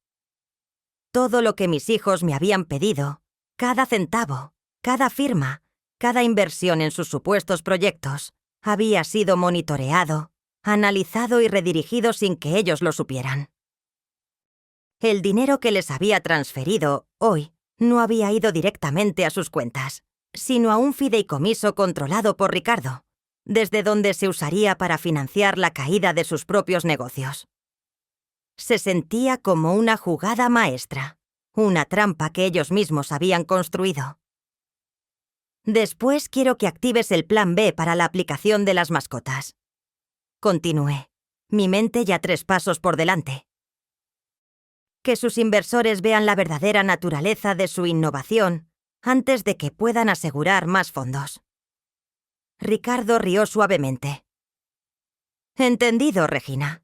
Todo lo que mis hijos me habían pedido, cada centavo, cada firma, cada inversión en sus supuestos proyectos, había sido monitoreado, analizado y redirigido sin que ellos lo supieran. El dinero que les había transferido, hoy, no había ido directamente a sus cuentas, sino a un fideicomiso controlado por Ricardo, desde donde se usaría para financiar la caída de sus propios negocios. Se sentía como una jugada maestra, una trampa que ellos mismos habían construido. Después quiero que actives el plan B para la aplicación de las mascotas. Continué, mi mente ya 3 pasos por delante. Que sus inversores vean la verdadera naturaleza de su innovación antes de que puedan asegurar más fondos. Ricardo rió suavemente. Entendido, Regina.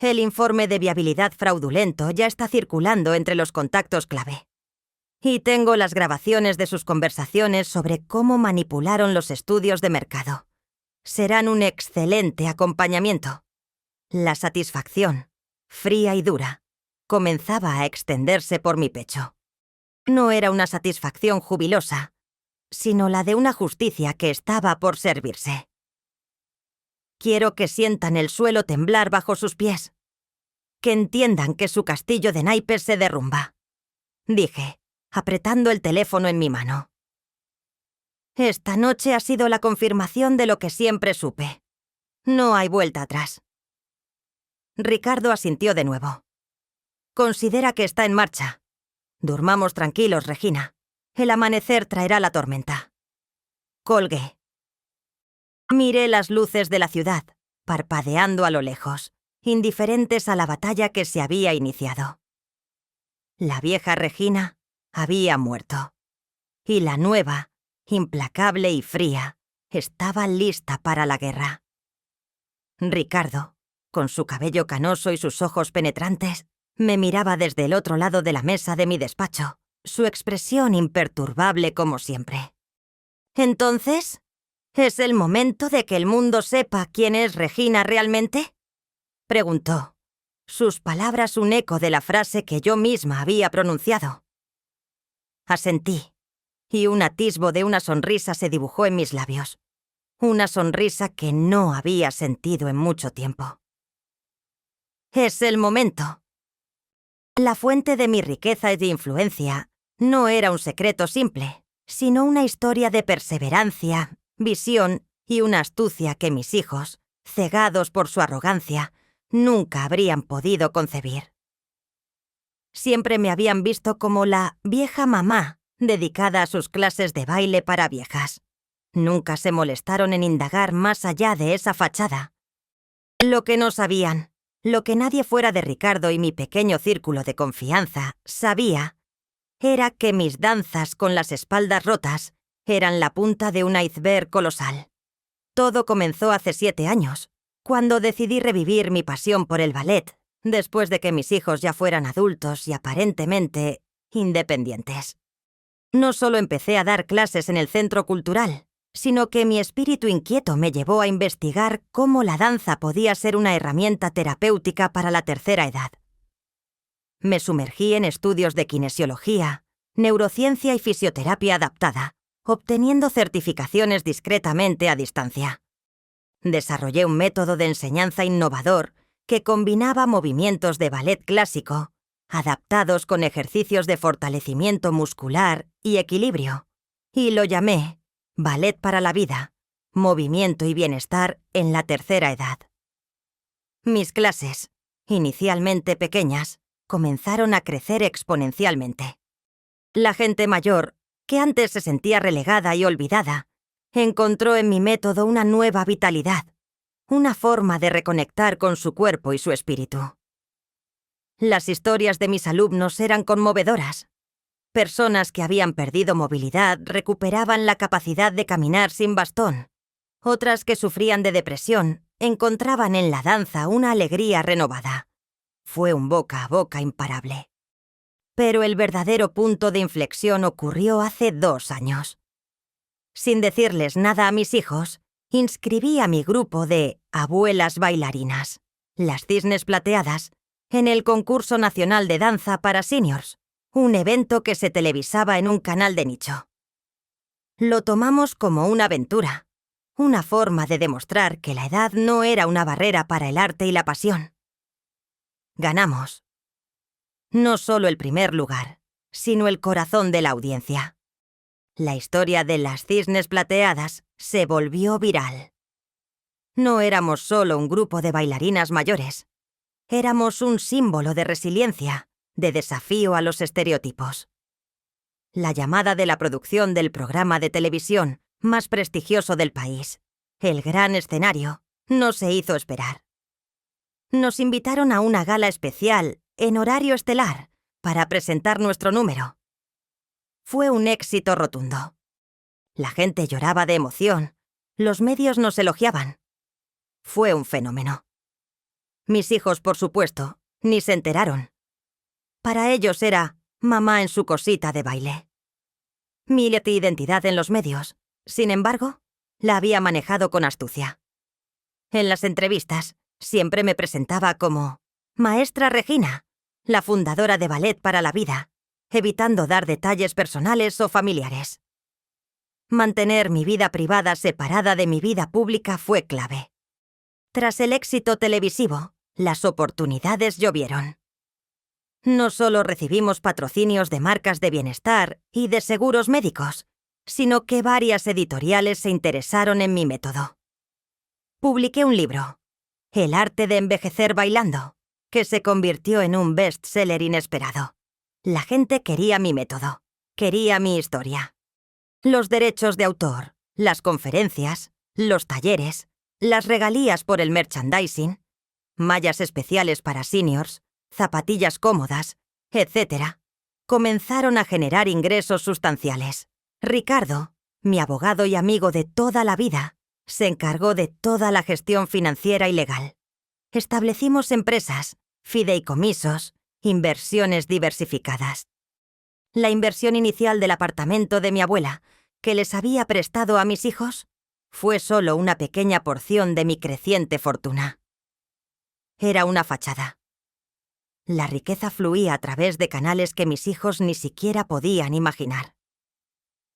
El informe de viabilidad fraudulento ya está circulando entre los contactos clave. Y tengo las grabaciones de sus conversaciones sobre cómo manipularon los estudios de mercado. Serán un excelente acompañamiento. La satisfacción, fría y dura, comenzaba a extenderse por mi pecho. No era una satisfacción jubilosa, sino la de una justicia que estaba por servirse. Quiero que sientan el suelo temblar bajo sus pies, que entiendan que su castillo de naipes se derrumba, dije, apretando el teléfono en mi mano. Esta noche ha sido la confirmación de lo que siempre supe. No hay vuelta atrás. Ricardo asintió de nuevo. Considera que está en marcha. Durmamos tranquilos, Regina. El amanecer traerá la tormenta. Colgué. Miré las luces de la ciudad, parpadeando a lo lejos, indiferentes a la batalla que se había iniciado. La vieja Regina había muerto. Y la nueva, implacable y fría, estaba lista para la guerra. Ricardo, con su cabello canoso y sus ojos penetrantes, me miraba desde el otro lado de la mesa de mi despacho, su expresión imperturbable como siempre. «¿Entonces, es el momento de que el mundo sepa quién es Regina realmente?», preguntó, sus palabras un eco de la frase que yo misma había pronunciado. Asentí, y un atisbo de una sonrisa se dibujó en mis labios. Una sonrisa que no había sentido en mucho tiempo. «Es el momento». La fuente de mi riqueza y de influencia no era un secreto simple, sino una historia de perseverancia, visión y una astucia que mis hijos, cegados por su arrogancia, nunca habrían podido concebir. Siempre me habían visto como la vieja mamá dedicada a sus clases de baile para viejas. Nunca se molestaron en indagar más allá de esa fachada. Lo que no sabían, lo que nadie fuera de Ricardo y mi pequeño círculo de confianza sabía, era que mis danzas con las espaldas rotas eran la punta de un iceberg colosal. Todo comenzó hace 7 años, cuando decidí revivir mi pasión por el ballet, después de que mis hijos ya fueran adultos y aparentemente independientes. No solo empecé a dar clases en el centro cultural, sino que mi espíritu inquieto me llevó a investigar cómo la danza podía ser una herramienta terapéutica para la tercera edad. Me sumergí en estudios de kinesiología, neurociencia y fisioterapia adaptada, obteniendo certificaciones discretamente a distancia. Desarrollé un método de enseñanza innovador que combinaba movimientos de ballet clásico, adaptados con ejercicios de fortalecimiento muscular y equilibrio, y lo llamé Ballet para la Vida, Movimiento y Bienestar en la Tercera Edad. Mis clases, inicialmente pequeñas, comenzaron a crecer exponencialmente. La gente mayor, que antes se sentía relegada y olvidada, encontró en mi método una nueva vitalidad, una forma de reconectar con su cuerpo y su espíritu. Las historias de mis alumnos eran conmovedoras. Personas que habían perdido movilidad recuperaban la capacidad de caminar sin bastón. Otras que sufrían de depresión encontraban en la danza una alegría renovada. Fue un boca a boca imparable. Pero el verdadero punto de inflexión ocurrió hace 2 años. Sin decirles nada a mis hijos, inscribí a mi grupo de abuelas bailarinas, las Cisnes Plateadas, en el Concurso Nacional de Danza para Seniors, un evento que se televisaba en un canal de nicho. Lo tomamos como una aventura, una forma de demostrar que la edad no era una barrera para el arte y la pasión. Ganamos. No solo el primer lugar, sino el corazón de la audiencia. La historia de las Cisnes Plateadas se volvió viral. No éramos solo un grupo de bailarinas mayores. Éramos un símbolo de resiliencia, de desafío a los estereotipos. La llamada de la producción del programa de televisión más prestigioso del país, El Gran Escenario, no se hizo esperar. Nos invitaron a una gala especial, en horario estelar, para presentar nuestro número. Fue un éxito rotundo. La gente lloraba de emoción, los medios nos elogiaban. Fue un fenómeno. Mis hijos, por supuesto, ni se enteraron. Para ellos era mamá en su cosita de baile. Mi identidad en los medios, sin embargo, la había manejado con astucia. En las entrevistas, siempre me presentaba como Maestra Regina, la fundadora de Ballet para la Vida, evitando dar detalles personales o familiares. Mantener mi vida privada separada de mi vida pública fue clave. Tras el éxito televisivo, las oportunidades llovieron. No solo recibimos patrocinios de marcas de bienestar y de seguros médicos, sino que varias editoriales se interesaron en mi método. Publiqué un libro, El arte de envejecer bailando, que se convirtió en un bestseller inesperado. La gente quería mi método, quería mi historia. Los derechos de autor, las conferencias, los talleres, las regalías por el merchandising, mallas especiales para seniors, zapatillas cómodas, etc., comenzaron a generar ingresos sustanciales. Ricardo, mi abogado y amigo de toda la vida, se encargó de toda la gestión financiera y legal. Establecimos empresas, fideicomisos, inversiones diversificadas. La inversión inicial del apartamento de mi abuela, que les había prestado a mis hijos, fue solo una pequeña porción de mi creciente fortuna. Era una fachada. La riqueza fluía a través de canales que mis hijos ni siquiera podían imaginar.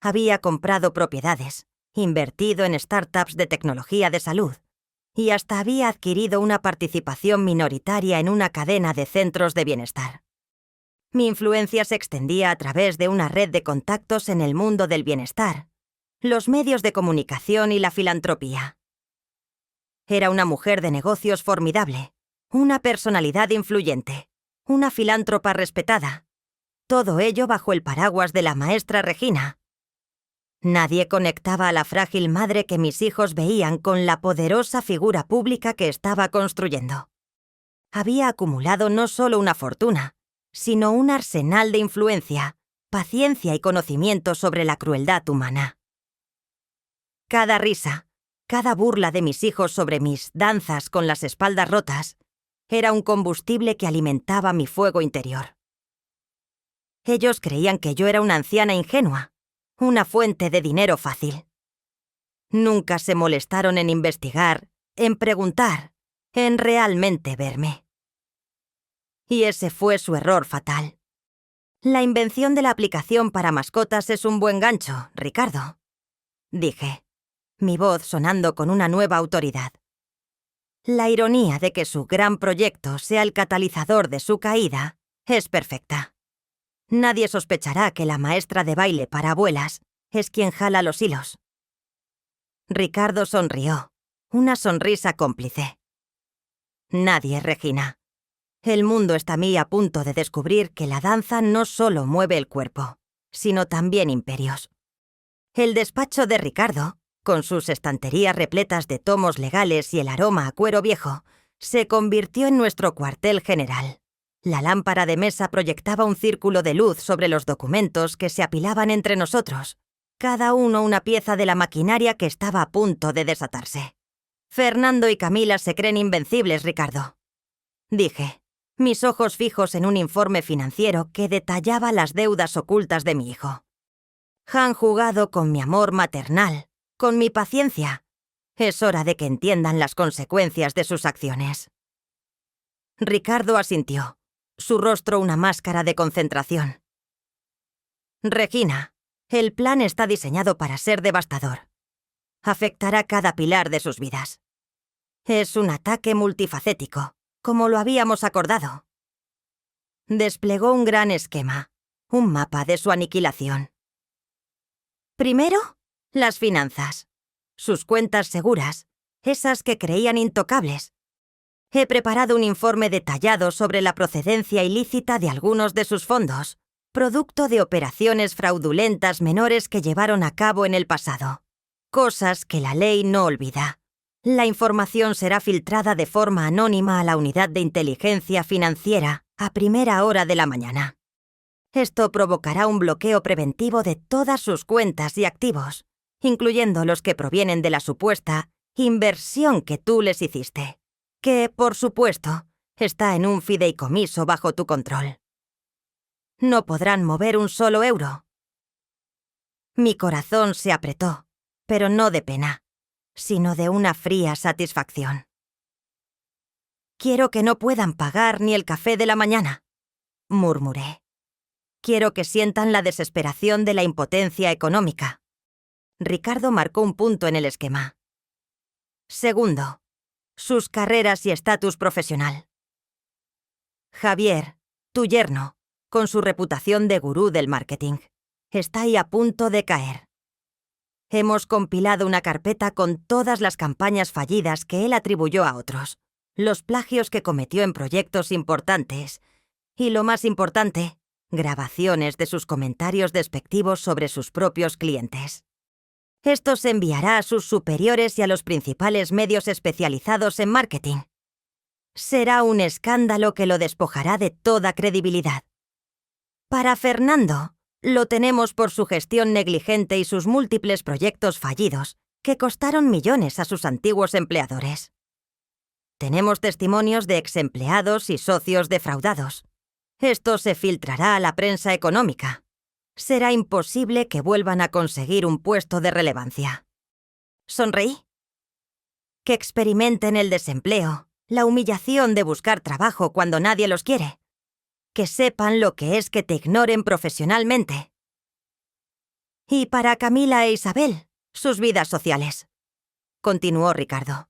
Había comprado propiedades, invertido en startups de tecnología de salud y hasta había adquirido una participación minoritaria en una cadena de centros de bienestar. Mi influencia se extendía a través de una red de contactos en el mundo del bienestar, los medios de comunicación y la filantropía. Era una mujer de negocios formidable, una personalidad influyente, una filántropa respetada. Todo ello bajo el paraguas de la maestra Regina. Nadie conectaba a la frágil madre que mis hijos veían con la poderosa figura pública que estaba construyendo. Había acumulado no solo una fortuna, sino un arsenal de influencia, paciencia y conocimiento sobre la crueldad humana. Cada risa, cada burla de mis hijos sobre mis danzas con las espaldas rotas, era un combustible que alimentaba mi fuego interior. Ellos creían que yo era una anciana ingenua, una fuente de dinero fácil. Nunca se molestaron en investigar, en preguntar, en realmente verme. Y ese fue su error fatal. La invención de la aplicación para mascotas es un buen gancho, Ricardo, dije, mi voz sonando con una nueva autoridad. La ironía de que su gran proyecto sea el catalizador de su caída es perfecta. Nadie sospechará que la maestra de baile para abuelas es quien jala los hilos. Ricardo sonrió, una sonrisa cómplice. Nadie, Regina. El mundo está a mí a punto de descubrir que la danza no solo mueve el cuerpo, sino también imperios. El despacho de Ricardo, con sus estanterías repletas de tomos legales y el aroma a cuero viejo, se convirtió en nuestro cuartel general. La lámpara de mesa proyectaba un círculo de luz sobre los documentos que se apilaban entre nosotros, cada uno una pieza de la maquinaria que estaba a punto de desatarse. Fernando y Camila se creen invencibles, Ricardo, dije, mis ojos fijos en un informe financiero que detallaba las deudas ocultas de mi hijo. Han jugado con mi amor maternal, con mi paciencia. Es hora de que entiendan las consecuencias de sus acciones. Ricardo asintió, su rostro una máscara de concentración. Regina, el plan está diseñado para ser devastador. Afectará cada pilar de sus vidas. Es un ataque multifacético, como lo habíamos acordado. Desplegó un gran esquema, un mapa de su aniquilación. Primero, las finanzas. Sus cuentas seguras, esas que creían intocables. He preparado un informe detallado sobre la procedencia ilícita de algunos de sus fondos, producto de operaciones fraudulentas menores que llevaron a cabo en el pasado. Cosas que la ley no olvida. La información será filtrada de forma anónima a la unidad de inteligencia financiera a primera hora de la mañana. Esto provocará un bloqueo preventivo de todas sus cuentas y activos, incluyendo los que provienen de la supuesta inversión que tú les hiciste, que, por supuesto, está en un fideicomiso bajo tu control. No podrán mover un solo euro. Mi corazón se apretó, pero no de pena, sino de una fría satisfacción. Quiero que no puedan pagar ni el café de la mañana, murmuré. Quiero que sientan la desesperación de la impotencia económica. Ricardo marcó un punto en el esquema. Segundo, sus carreras y estatus profesional. Javier, Tu yerno, con su reputación de gurú del marketing, está ahí a punto de caer. Hemos compilado una carpeta con todas las campañas fallidas que él atribuyó a otros, los plagios que cometió en proyectos importantes y, lo más importante, grabaciones de sus comentarios despectivos sobre sus propios clientes. Esto se enviará a sus superiores y a los principales medios especializados en marketing. Será un escándalo que lo despojará de toda credibilidad. Para Fernando, lo tenemos por su gestión negligente y sus múltiples proyectos fallidos, que costaron millones a sus antiguos empleadores. Tenemos testimonios de exempleados y socios defraudados. Esto se filtrará a la prensa económica. Será imposible que vuelvan a conseguir un puesto de relevancia. Sonreí. Que experimenten el desempleo, la humillación de buscar trabajo cuando nadie los quiere. Que sepan lo que es que te ignoren profesionalmente. Y para Camila e Isabel, sus vidas sociales. Continuó Ricardo.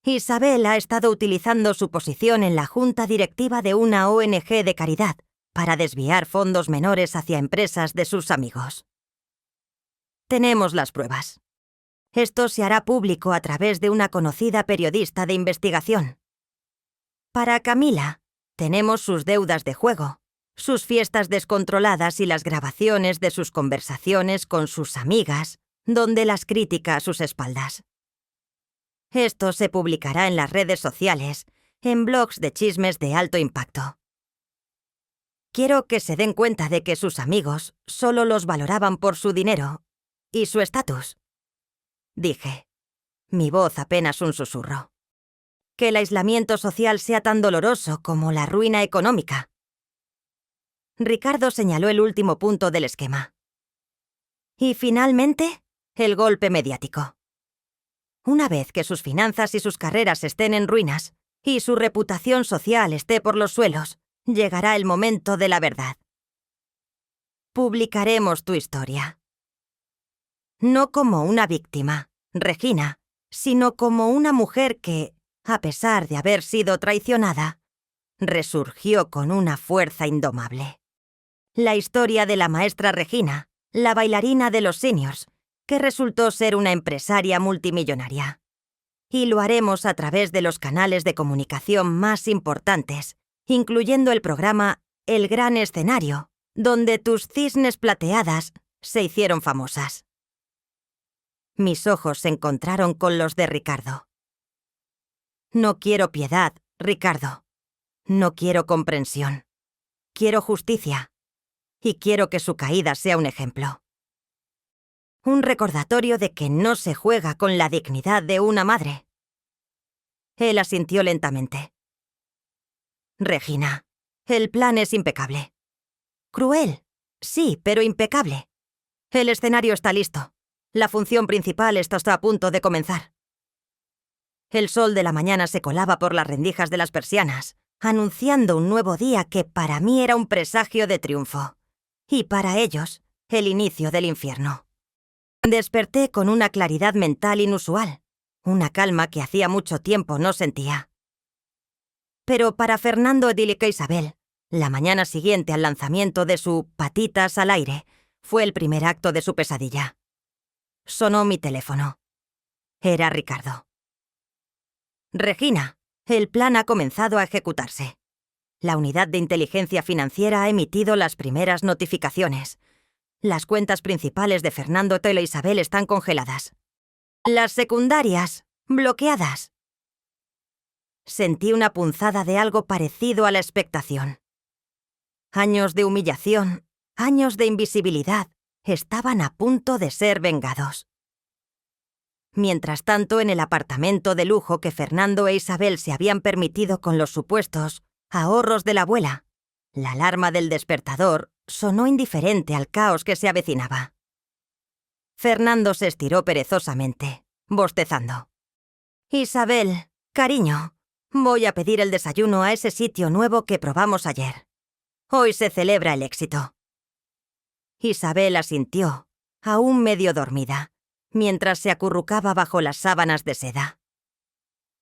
Isabel ha estado utilizando su posición en la junta directiva de una ONG de caridad para desviar fondos menores hacia empresas de sus amigos. Tenemos las pruebas. Esto se hará público a través de una conocida periodista de investigación. Para Camila, tenemos sus deudas de juego, sus fiestas descontroladas y las grabaciones de sus conversaciones con sus amigas, donde las critica a sus espaldas. Esto se publicará en las redes sociales, en blogs de chismes de alto impacto. Quiero que se den cuenta de que sus amigos solo los valoraban por su dinero y su estatus. Dije, mi voz apenas un susurro. Que el aislamiento social sea tan doloroso como la ruina económica. Ricardo señaló el último punto del esquema. Y finalmente, el golpe mediático. Una vez que sus finanzas y sus carreras estén en ruinas y su reputación social esté por los suelos, llegará el momento de la verdad. Publicaremos tu historia. No como una víctima, Regina, sino como una mujer que, a pesar de haber sido traicionada, resurgió con una fuerza indomable. La historia de la maestra Regina, la bailarina de los seniors, que resultó ser una empresaria multimillonaria. Y lo haremos a través de los canales de comunicación más importantes, incluyendo el programa El Gran Escenario, donde tus cisnes plateadas se hicieron famosas. Mis ojos se encontraron con los de Ricardo. No quiero piedad, Ricardo. No quiero comprensión. Quiero justicia. Y quiero que su caída sea un ejemplo. Un recordatorio de que no se juega con la dignidad de una madre. Él asintió lentamente. Regina, el plan es impecable. Cruel, sí, pero impecable. El escenario está listo. La función principal está a punto de comenzar. El sol de la mañana se colaba por las rendijas de las persianas, anunciando un nuevo día que para mí era un presagio de triunfo. Y para ellos, el inicio del infierno. Desperté con una claridad mental inusual, una calma que hacía mucho tiempo no sentía. Pero para Fernando Edilique Isabel, la mañana siguiente al lanzamiento de su Patitas al aire, fue el primer acto de su pesadilla. Sonó mi teléfono. Era Ricardo. Regina, el plan ha comenzado a ejecutarse. La unidad de inteligencia financiera ha emitido las primeras notificaciones. Las cuentas principales de Fernando Telo e Isabel están congeladas. Las secundarias, bloqueadas. Sentí una punzada de algo parecido a la expectación. Años de humillación, años de invisibilidad, estaban a punto de ser vengados. Mientras tanto, en el apartamento de lujo que Fernando e Isabel se habían permitido con los supuestos ahorros de la abuela, la alarma del despertador sonó indiferente al caos que se avecinaba. Fernando se estiró perezosamente, bostezando. Isabel, cariño, voy a pedir el desayuno a ese sitio nuevo que probamos ayer. Hoy se celebra el éxito. Isabel asintió, aún medio dormida, mientras se acurrucaba bajo las sábanas de seda.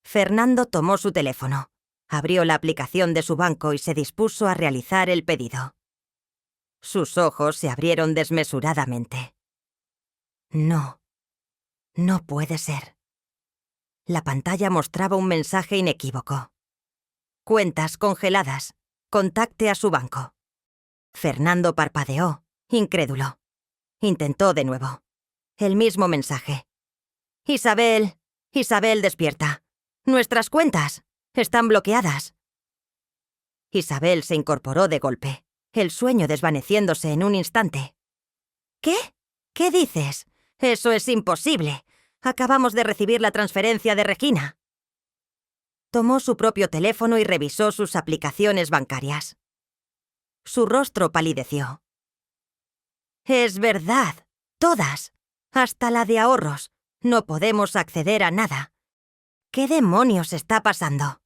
Fernando tomó su teléfono, Abrió la aplicación de su banco y se dispuso a realizar el pedido. Sus ojos se abrieron desmesuradamente. No puede ser. La pantalla mostraba un mensaje inequívoco. Cuentas congeladas. Contacte a su banco. Fernando parpadeó, incrédulo. Intentó de nuevo. El mismo mensaje. Isabel, despierta. Nuestras cuentas están bloqueadas. Isabel se incorporó de golpe, el sueño desvaneciéndose en un instante. ¿Qué? ¿Qué dices? Eso es imposible. Acabamos de recibir la transferencia de Regina. Tomó su propio teléfono y revisó sus aplicaciones bancarias. Su rostro palideció. Es verdad, todas, hasta la de ahorros. No podemos acceder a nada. ¿Qué demonios está pasando?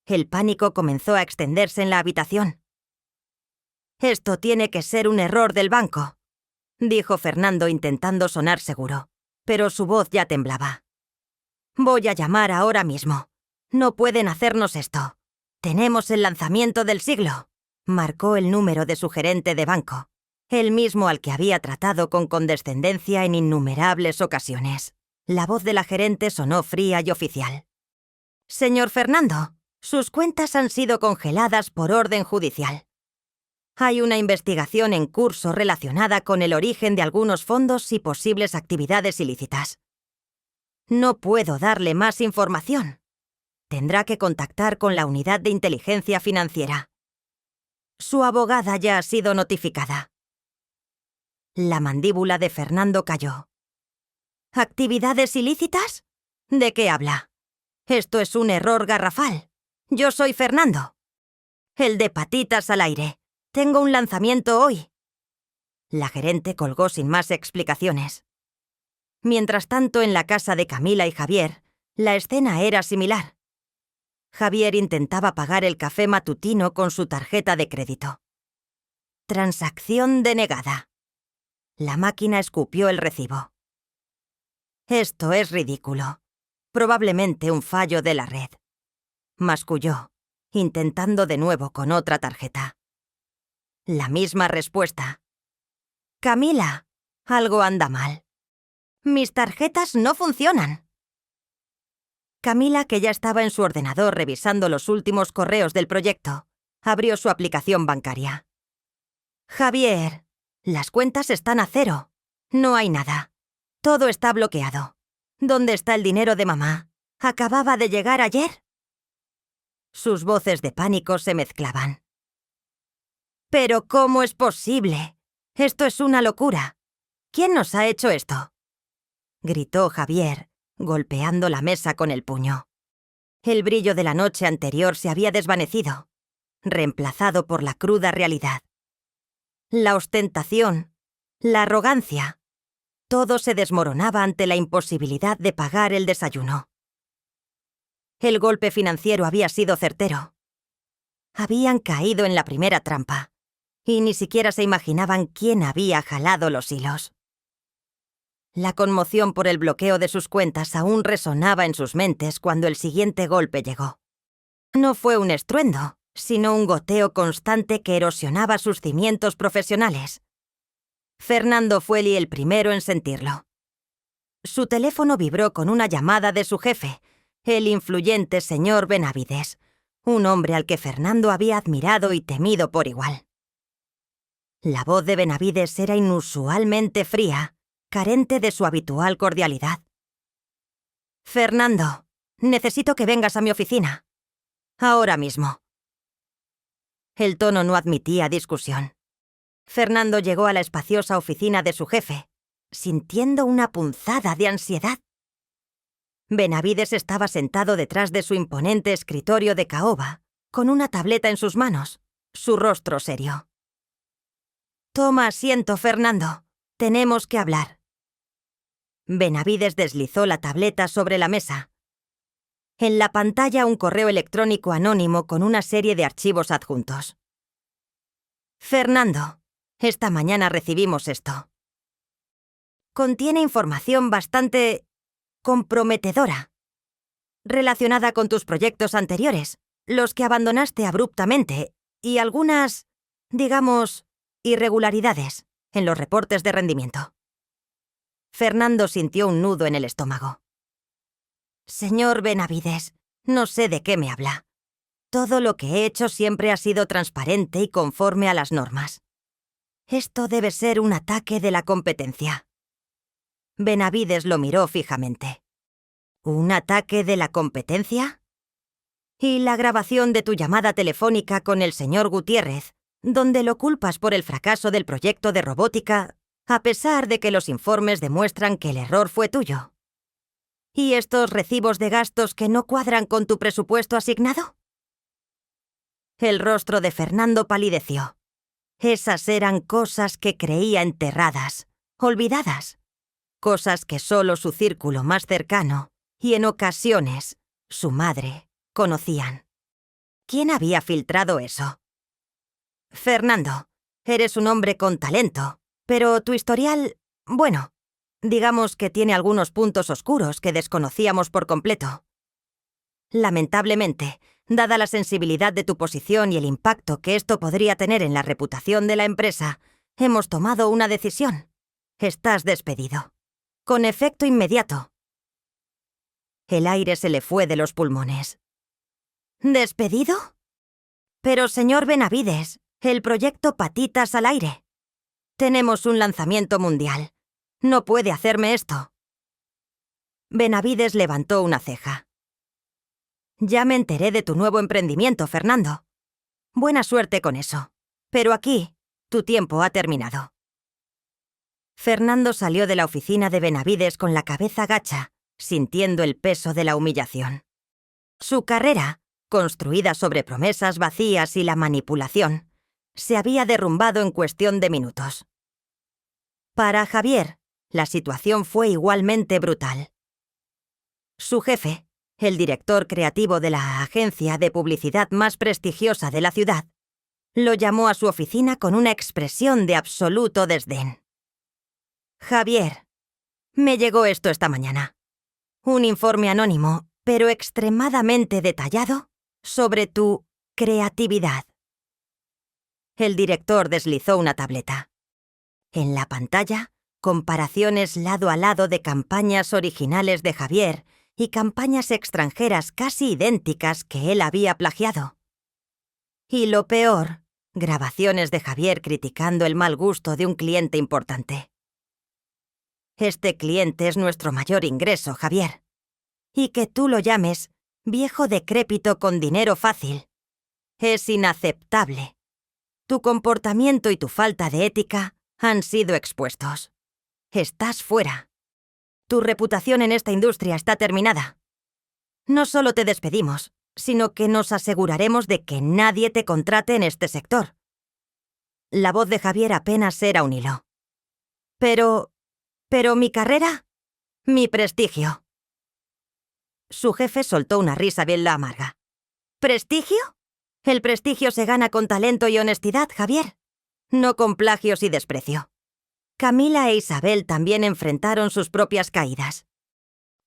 El pánico comenzó a extenderse en la habitación. Esto tiene que ser un error del banco, dijo Fernando intentando sonar seguro, pero su voz ya temblaba. Voy a llamar ahora mismo. No pueden hacernos esto. Tenemos el lanzamiento del siglo. Marcó el número de su gerente de banco, el mismo al que había tratado con condescendencia en innumerables ocasiones. La voz de la gerente sonó fría y oficial. Señor Fernando, sus cuentas han sido congeladas por orden judicial. Hay una investigación en curso relacionada con el origen de algunos fondos y posibles actividades ilícitas. No puedo darle más información. Tendrá que contactar con la unidad de inteligencia financiera. Su abogada ya ha sido notificada. La mandíbula de Fernando cayó. ¿Actividades ilícitas? ¿De qué habla? Esto es un error garrafal. Yo soy Fernando. El de patitas al aire. Tengo un lanzamiento hoy. La gerente colgó sin más explicaciones. Mientras tanto, en la casa de Camila y Javier, la escena era similar. Javier intentaba pagar el café matutino con su tarjeta de crédito. Transacción denegada. La máquina escupió el recibo. Esto es ridículo. Probablemente un fallo de la red. Masculló, intentando de nuevo con otra tarjeta. La misma respuesta. Camila, algo anda mal. Mis tarjetas no funcionan. Camila, que ya estaba en su ordenador revisando los últimos correos del proyecto, abrió su aplicación bancaria. Javier, las cuentas están a cero. No hay nada. Todo está bloqueado. ¿Dónde está el dinero de mamá? ¿Acababa de llegar ayer? Sus voces de pánico se mezclaban. ¿Pero cómo es posible? Esto es una locura. ¿Quién nos ha hecho esto? Gritó Javier, golpeando la mesa con el puño. El brillo de la noche anterior se había desvanecido, reemplazado por la cruda realidad. La ostentación, la arrogancia, todo se desmoronaba ante la imposibilidad de pagar el desayuno. El golpe financiero había sido certero. Habían caído en la primera trampa, y ni siquiera se imaginaban quién había jalado los hilos. La conmoción por el bloqueo de sus cuentas aún resonaba en sus mentes cuando el siguiente golpe llegó. No fue un estruendo, sino un goteo constante que erosionaba sus cimientos profesionales. Fernando fue el primero en sentirlo. Su teléfono vibró con una llamada de su jefe, el influyente señor Benavides, un hombre al que Fernando había admirado y temido por igual. La voz de Benavides era inusualmente fría, carente de su habitual cordialidad. Fernando, necesito que vengas a mi oficina. Ahora mismo. El tono no admitía discusión. Fernando llegó a la espaciosa oficina de su jefe, sintiendo una punzada de ansiedad. Benavides estaba sentado detrás de su imponente escritorio de caoba, con una tableta en sus manos, su rostro serio. Toma asiento, Fernando. Tenemos que hablar. Benavides deslizó la tableta sobre la mesa. En la pantalla un correo electrónico anónimo con una serie de archivos adjuntos. Fernando, esta mañana recibimos esto. Contiene información bastante comprometedora. relacionada con tus proyectos anteriores, los que abandonaste abruptamente, y algunas, digamos, irregularidades en los reportes de rendimiento. Fernando sintió un nudo en el estómago. Señor Benavides, no sé de qué me habla. Todo lo que he hecho siempre ha sido transparente y conforme a las normas. Esto debe ser un ataque de la competencia. Benavides lo miró fijamente. ¿Un ataque de la competencia? ¿Y la grabación de tu llamada telefónica con el señor Gutiérrez, donde lo culpas por el fracaso del proyecto de robótica, a pesar de que los informes demuestran que el error fue tuyo? ¿Y estos recibos de gastos que no cuadran con tu presupuesto asignado? El rostro de Fernando palideció. Esas eran cosas que creía enterradas, olvidadas. Cosas que solo su círculo más cercano, y en ocasiones, su madre, conocían. ¿Quién había filtrado eso? Fernando, eres un hombre con talento, pero tu historial, bueno, digamos que tiene algunos puntos oscuros que desconocíamos por completo. Lamentablemente, dada la sensibilidad de tu posición y el impacto que esto podría tener en la reputación de la empresa, hemos tomado una decisión. Estás despedido. Con efecto inmediato. El aire se le fue de los pulmones. ¿Despedido? Pero, señor Benavides, el proyecto Patitas al aire. Tenemos un lanzamiento mundial. No puede hacerme esto. Benavides levantó una ceja. Ya me enteré de tu nuevo emprendimiento, Fernando. Buena suerte con eso. Pero aquí, tu tiempo ha terminado. Fernando salió de la oficina de Benavides con la cabeza gacha, sintiendo el peso de la humillación. Su carrera, construida sobre promesas vacías y la manipulación, se había derrumbado en cuestión de minutos. Para Javier, la situación fue igualmente brutal. Su jefe, el director creativo de la agencia de publicidad más prestigiosa de la ciudad, lo llamó a su oficina con una expresión de absoluto desdén. Javier, me llegó esto esta mañana. Un informe anónimo, pero extremadamente detallado, sobre tu creatividad. El director deslizó una tableta. En la pantalla, comparaciones lado a lado de campañas originales de Javier y campañas extranjeras casi idénticas que él había plagiado. Y lo peor, grabaciones de Javier criticando el mal gusto de un cliente importante. Este cliente es nuestro mayor ingreso, Javier. Y que tú lo llames viejo decrépito con dinero fácil. Es inaceptable. Tu comportamiento y tu falta de ética han sido expuestos. Estás fuera. Tu reputación en esta industria está terminada. No solo te despedimos, sino que nos aseguraremos de que nadie te contrate en este sector. La voz de Javier apenas era un hilo. Pero mi carrera, mi prestigio. Su jefe soltó una risa bien amarga. ¿Prestigio? El prestigio se gana con talento y honestidad, Javier, no con plagios y desprecio. Camila e Isabel también enfrentaron sus propias caídas.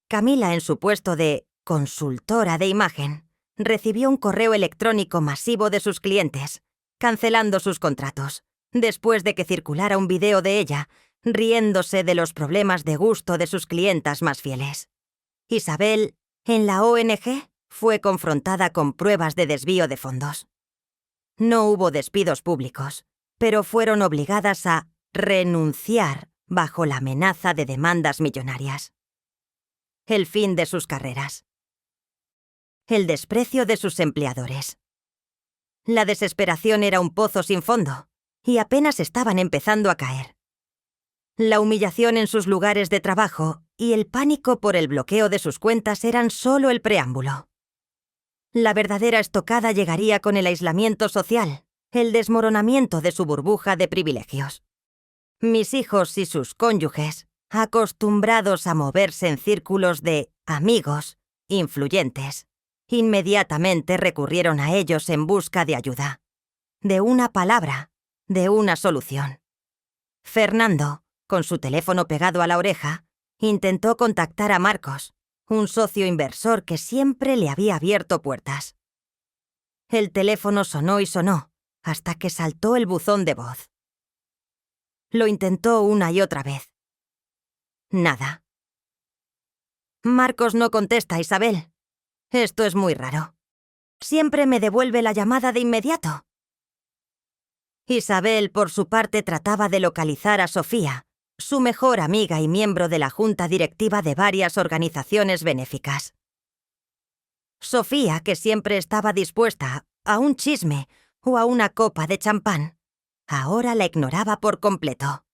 Camila, en su puesto de consultora de imagen, recibió un correo electrónico masivo de sus clientes, cancelando sus contratos, después de que circulara un video de ella, riéndose de los problemas de gusto de sus clientas más fieles. Isabel, en la ONG, fue confrontada con pruebas de desvío de fondos. No hubo despidos públicos, pero fueron obligadas a renunciar bajo la amenaza de demandas millonarias. El fin de sus carreras. El desprecio de sus empleadores. La desesperación era un pozo sin fondo, y apenas estaban empezando a caer. La humillación en sus lugares de trabajo y el pánico por el bloqueo de sus cuentas eran solo el preámbulo. La verdadera estocada llegaría con el aislamiento social, el desmoronamiento de su burbuja de privilegios. Mis hijos y sus cónyuges, acostumbrados a moverse en círculos de amigos influyentes, inmediatamente recurrieron a ellos en busca de ayuda, de una palabra, de una solución. Fernando, con su teléfono pegado a la oreja, intentó contactar a Marcos, un socio inversor que siempre le había abierto puertas. El teléfono sonó y sonó, hasta que saltó el buzón de voz. Lo intentó una y otra vez. Nada. Marcos no contesta, Isabel. Esto es muy raro. Siempre me devuelve la llamada de inmediato. Isabel, por su parte, trataba de localizar a Sofía, su mejor amiga y miembro de la junta directiva de varias organizaciones benéficas. Sofía, que siempre estaba dispuesta a un chisme o a una copa de champán, ahora la ignoraba por completo.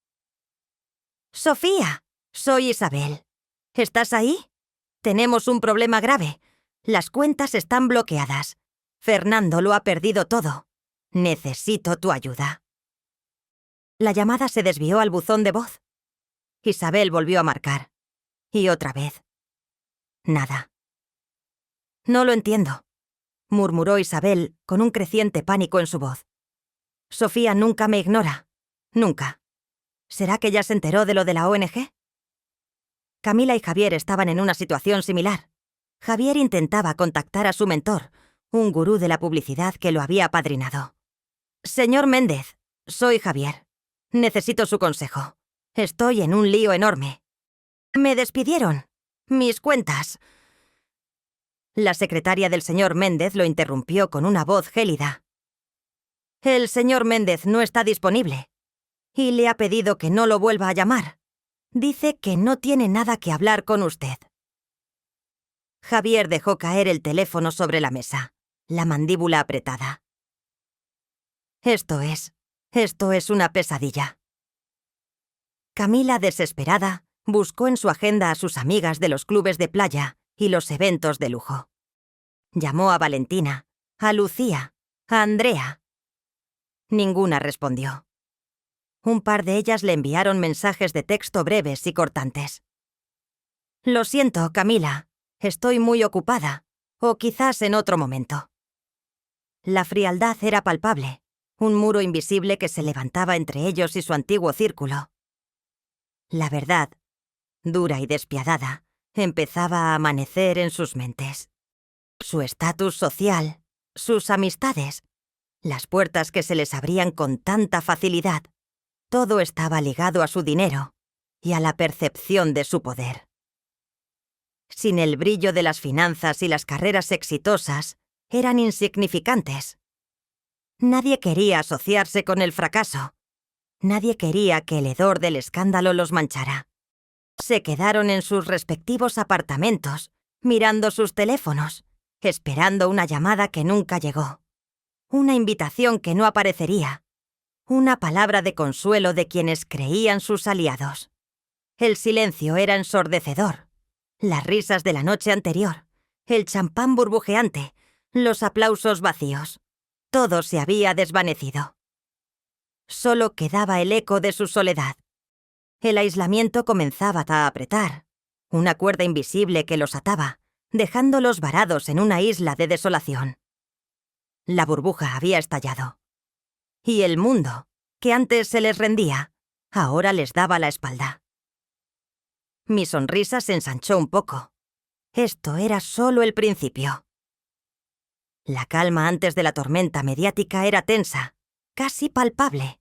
«Sofía, soy Isabel. ¿Estás ahí? Tenemos un problema grave. Las cuentas están bloqueadas. Fernando lo ha perdido todo. Necesito tu ayuda». La llamada se desvió al buzón de voz. Isabel volvió a marcar. Y otra vez. Nada. «No lo entiendo», murmuró Isabel con un creciente pánico en su voz. «Sofía nunca me ignora. Nunca. ¿Será que ya se enteró de lo de la ONG?» Camila y Javier estaban en una situación similar. Javier intentaba contactar a su mentor, un gurú de la publicidad que lo había apadrinado. «Señor Méndez, soy Javier. Necesito su consejo. Estoy en un lío enorme. Me despidieron. Mis cuentas». La secretaria del señor Méndez lo interrumpió con una voz gélida. «El señor Méndez no está disponible y le ha pedido que no lo vuelva a llamar. Dice que no tiene nada que hablar con usted». Javier dejó caer el teléfono sobre la mesa, la mandíbula apretada. Esto es una pesadilla. Camila, desesperada, buscó en su agenda a sus amigas de los clubes de playa y los eventos de lujo. Llamó a Valentina, a Lucía, a Andrea. Ninguna respondió. Un par de ellas le enviaron mensajes de texto breves y cortantes. «Lo siento, Camila. Estoy muy ocupada. O quizás en otro momento». La frialdad era palpable, un muro invisible que se levantaba entre ellos y su antiguo círculo. La verdad, dura y despiadada, empezaba a amanecer en sus mentes. Su estatus social, sus amistades, las puertas que se les abrían con tanta facilidad, todo estaba ligado a su dinero y a la percepción de su poder. Sin el brillo de las finanzas y las carreras exitosas, eran insignificantes. Nadie quería asociarse con el fracaso. Nadie quería que el hedor del escándalo los manchara. Se quedaron en sus respectivos apartamentos, mirando sus teléfonos, esperando una llamada que nunca llegó, una invitación que no aparecería, una palabra de consuelo de quienes creían sus aliados. El silencio era ensordecedor. Las risas de la noche anterior, el champán burbujeante, los aplausos vacíos. Todo se había desvanecido. Solo quedaba el eco de su soledad. El aislamiento comenzaba a apretar, una cuerda invisible que los ataba, dejándolos varados en una isla de desolación. La burbuja había estallado. Y el mundo, que antes se les rendía, ahora les daba la espalda. Mi sonrisa se ensanchó un poco. Esto era solo el principio. La calma antes de la tormenta mediática era tensa, casi palpable.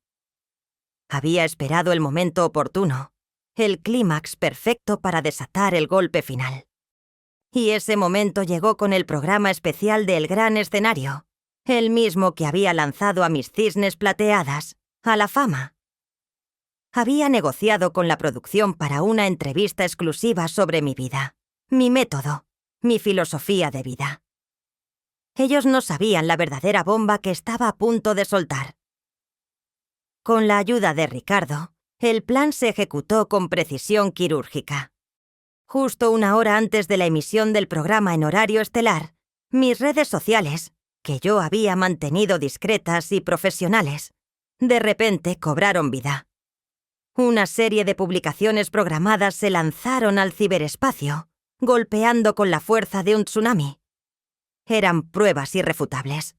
Había esperado el momento oportuno, el clímax perfecto para desatar el golpe final. Y ese momento llegó con el programa especial del Gran Escenario, el mismo que había lanzado a mis cisnes plateadas a la fama. Había negociado con la producción para una entrevista exclusiva sobre mi vida, mi método, mi filosofía de vida. Ellos no sabían la verdadera bomba que estaba a punto de soltar. Con la ayuda de Ricardo, el plan se ejecutó con precisión quirúrgica. Justo una hora antes de la emisión del programa en horario estelar, mis redes sociales, que yo había mantenido discretas y profesionales, de repente cobraron vida. Una serie de publicaciones programadas se lanzaron al ciberespacio, golpeando con la fuerza de un tsunami. Eran pruebas irrefutables.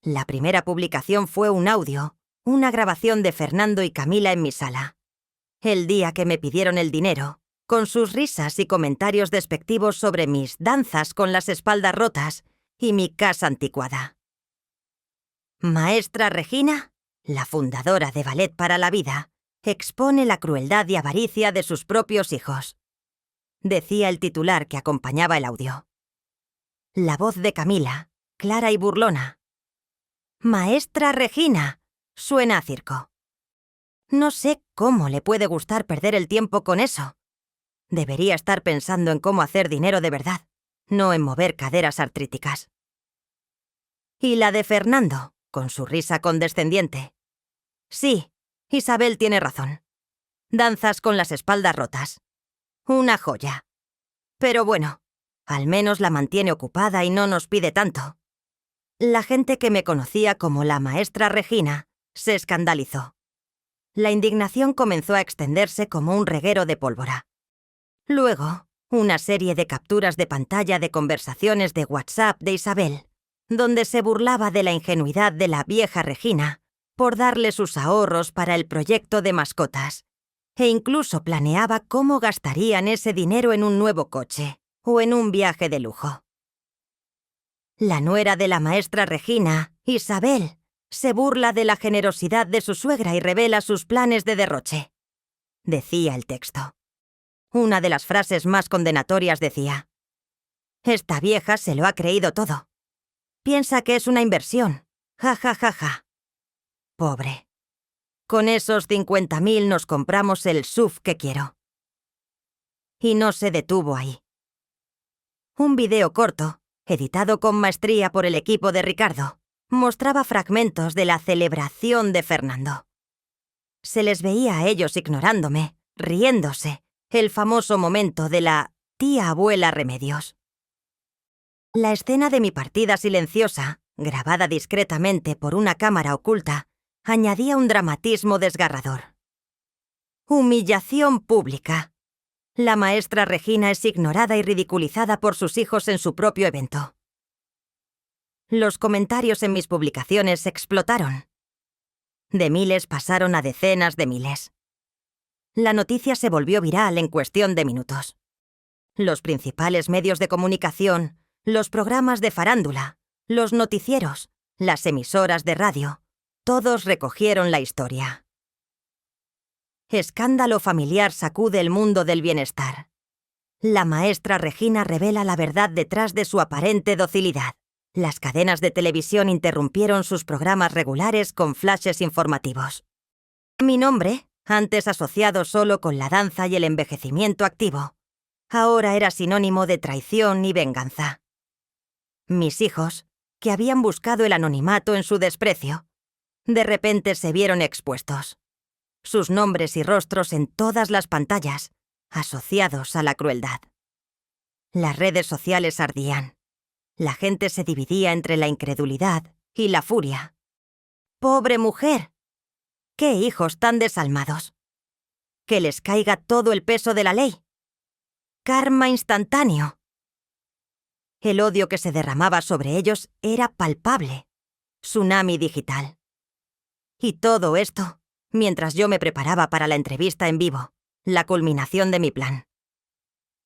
La primera publicación fue un audio, una grabación de Fernando y Camila en mi sala. El día que me pidieron el dinero, con sus risas y comentarios despectivos sobre mis danzas con las espaldas rotas y mi casa anticuada. Maestra Regina, la fundadora de Ballet para la Vida, expone la crueldad y avaricia de sus propios hijos, decía el titular que acompañaba el audio. La voz de Camila, clara y burlona. Maestra Regina, suena a circo. No sé cómo le puede gustar perder el tiempo con eso. Debería estar pensando en cómo hacer dinero de verdad, no en mover caderas artríticas. Y la de Fernando, con su risa condescendiente. Sí, Isabel tiene razón. Danzas con las espaldas rotas. Una joya. Pero bueno, al menos la mantiene ocupada y no nos pide tanto. La gente que me conocía como la maestra Regina se escandalizó. La indignación comenzó a extenderse como un reguero de pólvora. Luego, una serie de capturas de pantalla de conversaciones de WhatsApp de Isabel, donde se burlaba de la ingenuidad de la vieja Regina por darle sus ahorros para el proyecto de mascotas, e incluso planeaba cómo gastarían ese dinero en un nuevo coche o en un viaje de lujo. La nuera de la maestra Regina, Isabel, se burla de la generosidad de su suegra y revela sus planes de derroche, decía el texto. Una de las frases más condenatorias decía: «Esta vieja se lo ha creído todo. Piensa que es una inversión. Ja, ja, ja, ja. Pobre. Con esos 50.000 nos compramos el SUV que quiero». Y no se detuvo ahí. Un video corto, editado con maestría por el equipo de Ricardo, mostraba fragmentos de la celebración de Fernando. Se les veía a ellos ignorándome, riéndose, el famoso momento de la tía abuela Remedios. La escena de mi partida silenciosa, grabada discretamente por una cámara oculta, añadía un dramatismo desgarrador. Humillación pública. La maestra Regina es ignorada y ridiculizada por sus hijos en su propio evento. Los comentarios en mis publicaciones explotaron. De miles pasaron a decenas de miles. La noticia se volvió viral en cuestión de minutos. Los principales medios de comunicación, los programas de farándula, los noticieros, las emisoras de radio, todos recogieron la historia. Escándalo familiar sacude el mundo del bienestar. La maestra Regina revela la verdad detrás de su aparente docilidad. Las cadenas de televisión interrumpieron sus programas regulares con flashes informativos. Mi nombre, antes asociado solo con la danza y el envejecimiento activo, ahora era sinónimo de traición y venganza. Mis hijos, que habían buscado el anonimato en su desprecio, de repente se vieron expuestos. Sus nombres y rostros en todas las pantallas, asociados a la crueldad. Las redes sociales ardían. La gente se dividía entre la incredulidad y la furia. ¡Pobre mujer! ¡Qué hijos tan desalmados! ¡Que les caiga todo el peso de la ley! ¡Karma instantáneo! El odio que se derramaba sobre ellos era palpable. Tsunami digital. Y todo esto, mientras yo me preparaba para la entrevista en vivo, la culminación de mi plan.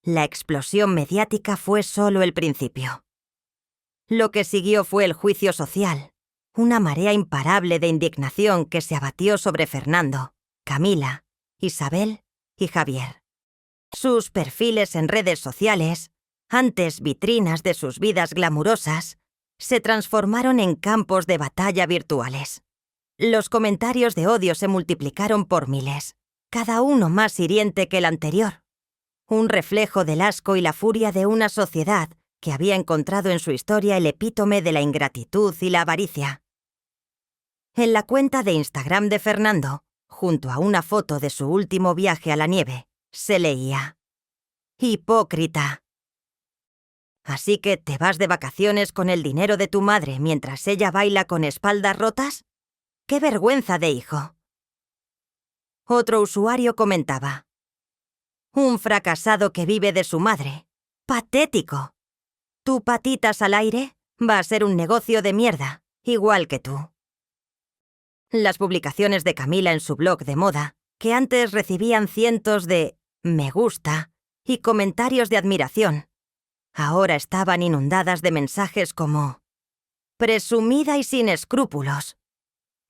La explosión mediática fue solo el principio. Lo que siguió fue el juicio social, una marea imparable de indignación que se abatió sobre Fernando, Camila, Isabel y Javier. Sus perfiles en redes sociales, antes vitrinas de sus vidas glamurosas, se transformaron en campos de batalla virtuales. Los comentarios de odio se multiplicaron por miles, cada uno más hiriente que el anterior. Un reflejo del asco y la furia de una sociedad que había encontrado en su historia el epítome de la ingratitud y la avaricia. En la cuenta de Instagram de Fernando, junto a una foto de su último viaje a la nieve, se leía: «Hipócrita. ¿Así que te vas de vacaciones con el dinero de tu madre mientras ella baila con espaldas rotas? ¡Qué vergüenza de hijo!». Otro usuario comentaba: «Un fracasado que vive de su madre. ¡Patético! Tu patitas al aire va a ser un negocio de mierda, igual que tú». Las publicaciones de Camila en su blog de moda, que antes recibían cientos de «me gusta», y comentarios de admiración. Ahora estaban inundadas de mensajes como: presumida y sin escrúpulos.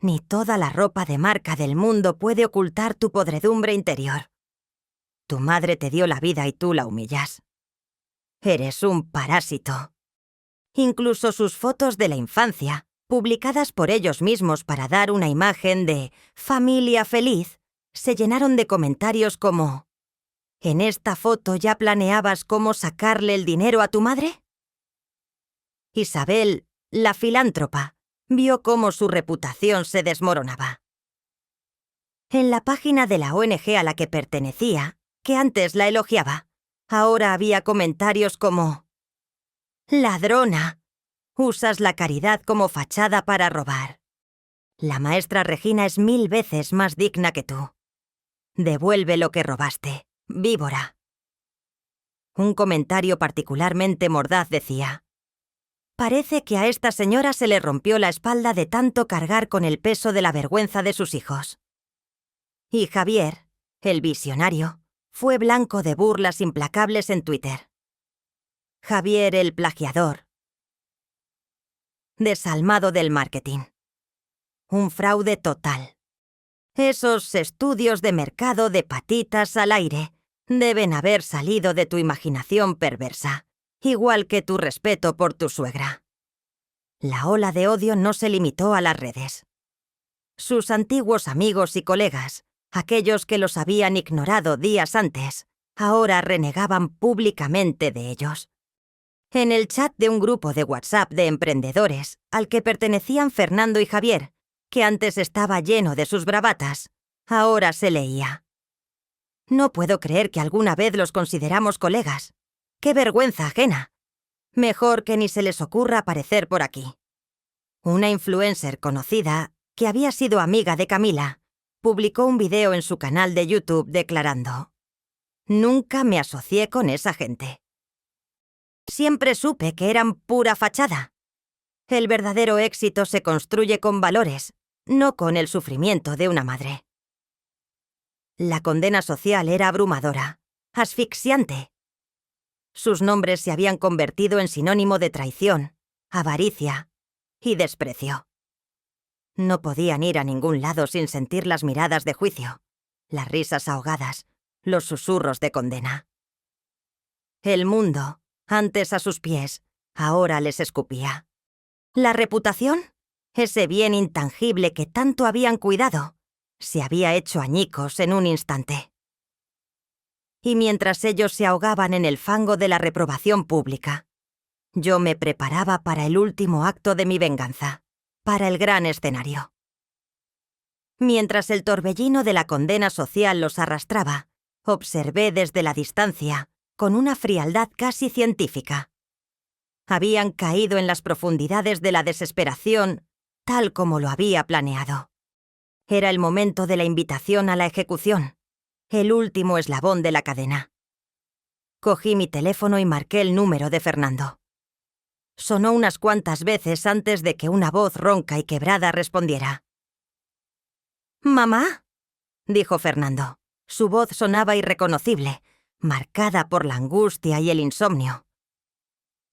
Ni toda la ropa de marca del mundo puede ocultar tu podredumbre interior. Tu madre te dio la vida y tú la humillas. Eres un parásito. Incluso sus fotos de la infancia, publicadas por ellos mismos para dar una imagen de familia feliz, se llenaron de comentarios como: ¿en esta foto ya planeabas cómo sacarle el dinero a tu madre? Isabel, la filántropa, vio cómo su reputación se desmoronaba. En la página de la ONG a la que pertenecía, que antes la elogiaba, ahora había comentarios como: ladrona, usas la caridad como fachada para robar. La maestra Regina es 1000 veces más digna que tú. Devuelve lo que robaste, víbora. Un comentario particularmente mordaz decía: parece que a esta señora se le rompió la espalda de tanto cargar con el peso de la vergüenza de sus hijos. Y Javier, el visionario, fue blanco de burlas implacables en Twitter. Javier el plagiador. Desalmado del marketing. Un fraude total. Esos estudios de mercado de patitas al aire deben haber salido de tu imaginación perversa, igual que tu respeto por tu suegra. La ola de odio no se limitó a las redes. Sus antiguos amigos y colegas, aquellos que los habían ignorado días antes, ahora renegaban públicamente de ellos. En el chat de un grupo de WhatsApp de emprendedores, al que pertenecían Fernando y Javier, que antes estaba lleno de sus bravatas, ahora se leía: no puedo creer que alguna vez los consideramos colegas. ¡Qué vergüenza ajena! Mejor que ni se les ocurra aparecer por aquí. Una influencer conocida, que había sido amiga de Camila, publicó un video en su canal de YouTube declarando: nunca me asocié con esa gente. Siempre supe que eran pura fachada. El verdadero éxito se construye con valores, no con el sufrimiento de una madre. La condena social era abrumadora, asfixiante. Sus nombres se habían convertido en sinónimo de traición, avaricia y desprecio. No podían ir a ningún lado sin sentir las miradas de juicio, las risas ahogadas, los susurros de condena. El mundo, antes a sus pies, ahora les escupía. La reputación, ese bien intangible que tanto habían cuidado, se había hecho añicos en un instante. Y mientras ellos se ahogaban en el fango de la reprobación pública, yo me preparaba para el último acto de mi venganza, para el gran escenario. Mientras el torbellino de la condena social los arrastraba, observé desde la distancia, con una frialdad casi científica. Habían caído en las profundidades de la desesperación, tal como lo había planeado. Era el momento de la invitación a la ejecución, el último eslabón de la cadena. Cogí mi teléfono y marqué el número de Fernando. Sonó unas cuantas veces antes de que una voz ronca y quebrada respondiera. «¿Mamá?», dijo Fernando. Su voz sonaba irreconocible, marcada por la angustia y el insomnio.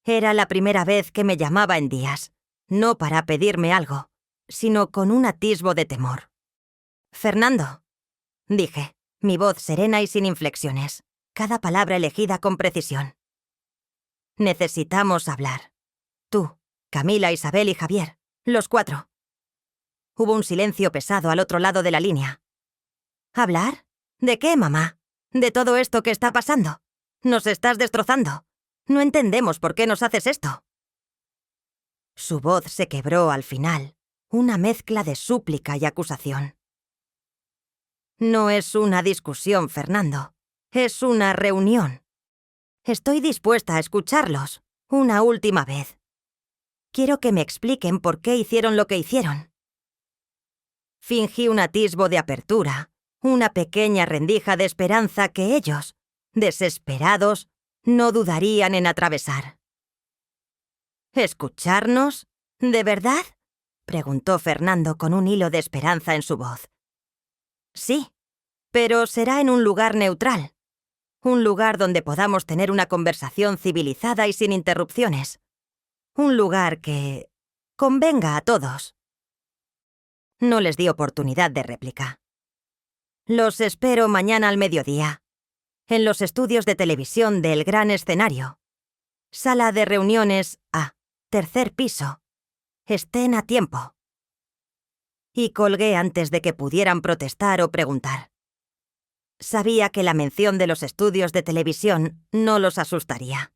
Era la primera vez que me llamaba en días, no para pedirme algo, sino con un atisbo de temor. «Fernando», dije, mi voz serena y sin inflexiones, cada palabra elegida con precisión. «Necesitamos hablar. Tú, Camila, Isabel y Javier, los 4. Hubo un silencio pesado al otro lado de la línea. «¿Hablar? ¿De qué, mamá? ¿De todo esto que está pasando? Nos estás destrozando. No entendemos por qué nos haces esto». Su voz se quebró al final, una mezcla de súplica y acusación. «No es una discusión, Fernando. Es una reunión. Estoy dispuesta a escucharlos, una última vez. Quiero que me expliquen por qué hicieron lo que hicieron». Fingí un atisbo de apertura, una pequeña rendija de esperanza que ellos, desesperados, no dudarían en atravesar. «¿Escucharnos? ¿De verdad?», preguntó Fernando con un hilo de esperanza en su voz. «Sí, pero será en un lugar neutral. Un lugar donde podamos tener una conversación civilizada y sin interrupciones. Un lugar que convenga a todos. No les di oportunidad de réplica. Los espero mañana al mediodía, en los estudios de televisión del Gran Escenario. Sala de reuniones A, tercer piso. Estén a tiempo. Y colgué antes de que pudieran protestar o preguntar. Sabía que la mención de los estudios de televisión no los asustaría.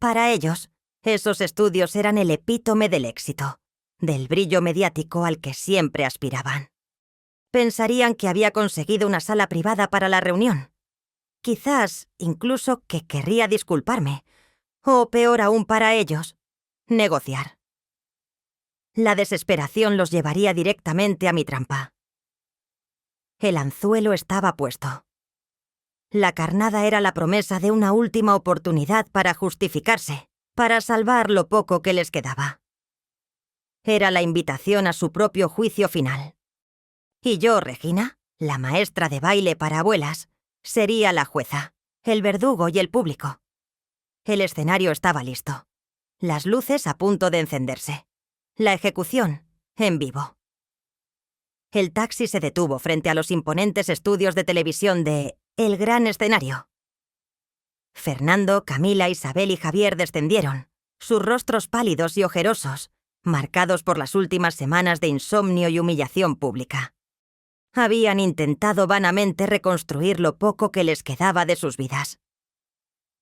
Para ellos, esos estudios eran el epítome del éxito, del brillo mediático al que siempre aspiraban. Pensarían que había conseguido una sala privada para la reunión. Quizás incluso que querría disculparme, o peor aún para ellos, negociar. La desesperación los llevaría directamente a mi trampa. El anzuelo estaba puesto. La carnada era la promesa de una última oportunidad para justificarse, para salvar lo poco que les quedaba. Era la invitación a su propio juicio final. Y yo, Regina, la maestra de baile para abuelas, sería la jueza, el verdugo y el público. El escenario estaba listo. Las luces a punto de encenderse. La ejecución, en vivo. El taxi se detuvo frente a los imponentes estudios de televisión de El Gran Escenario. Fernando, Camila, Isabel y Javier descendieron, sus rostros pálidos y ojerosos, marcados por las últimas semanas de insomnio y humillación pública. Habían intentado vanamente reconstruir lo poco que les quedaba de sus vidas.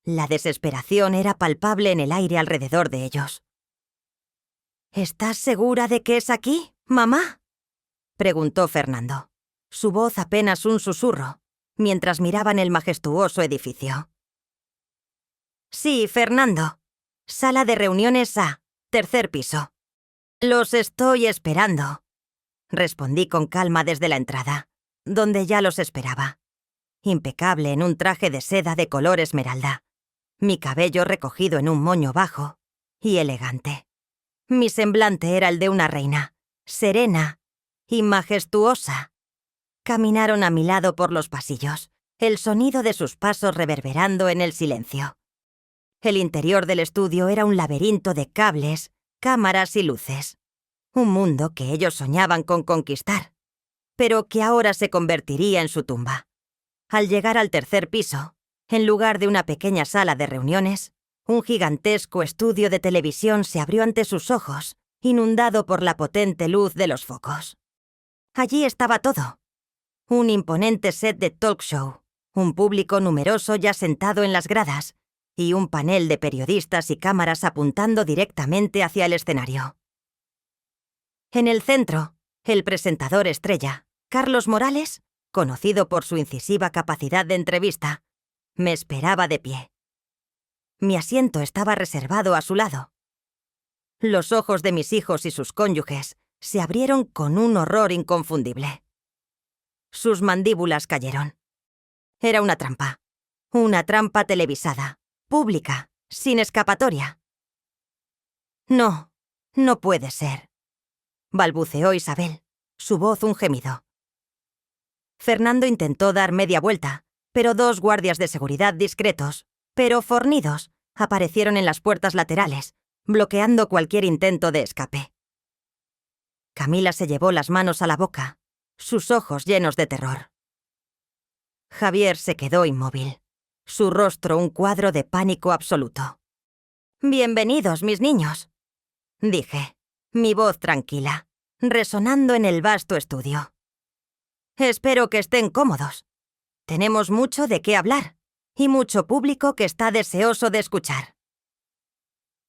La desesperación era palpable en el aire alrededor de ellos. ¿Estás segura de que es aquí, mamá?, preguntó Fernando, su voz apenas un susurro, mientras miraban el majestuoso edificio. Sí, Fernando. Sala de reuniones A, tercer piso. Los estoy esperando, respondí con calma desde la entrada, donde ya los esperaba. Impecable en un traje de seda de color esmeralda, mi cabello recogido en un moño bajo y elegante. Mi semblante era el de una reina, serena y majestuosa. Caminaron a mi lado por los pasillos, el sonido de sus pasos reverberando en el silencio. El interior del estudio era un laberinto de cables, cámaras y luces. Un mundo que ellos soñaban con conquistar, pero que ahora se convertiría en su tumba. Al llegar al tercer piso, en lugar de una pequeña sala de reuniones, un gigantesco estudio de televisión se abrió ante sus ojos, inundado por la potente luz de los focos. Allí estaba todo. Un imponente set de talk show, un público numeroso ya sentado en las gradas, y un panel de periodistas y cámaras apuntando directamente hacia el escenario. En el centro, el presentador estrella, Carlos Morales, conocido por su incisiva capacidad de entrevista, me esperaba de pie. Mi asiento estaba reservado a su lado. Los ojos de mis hijos y sus cónyuges se abrieron con un horror inconfundible. Sus mandíbulas cayeron. Era una trampa televisada, pública, sin escapatoria. No, no puede ser, balbuceó Isabel, su voz un gemido. Fernando intentó dar media vuelta, pero dos guardias de seguridad discretos, pero fornidos, aparecieron en las puertas laterales, bloqueando cualquier intento de escape. Camila se llevó las manos a la boca, sus ojos llenos de terror. Javier se quedó inmóvil, su rostro un cuadro de pánico absoluto. «Bienvenidos, mis niños», dije, mi voz tranquila, resonando en el vasto estudio. «Espero que estén cómodos. Tenemos mucho de qué hablar y mucho público que está deseoso de escuchar».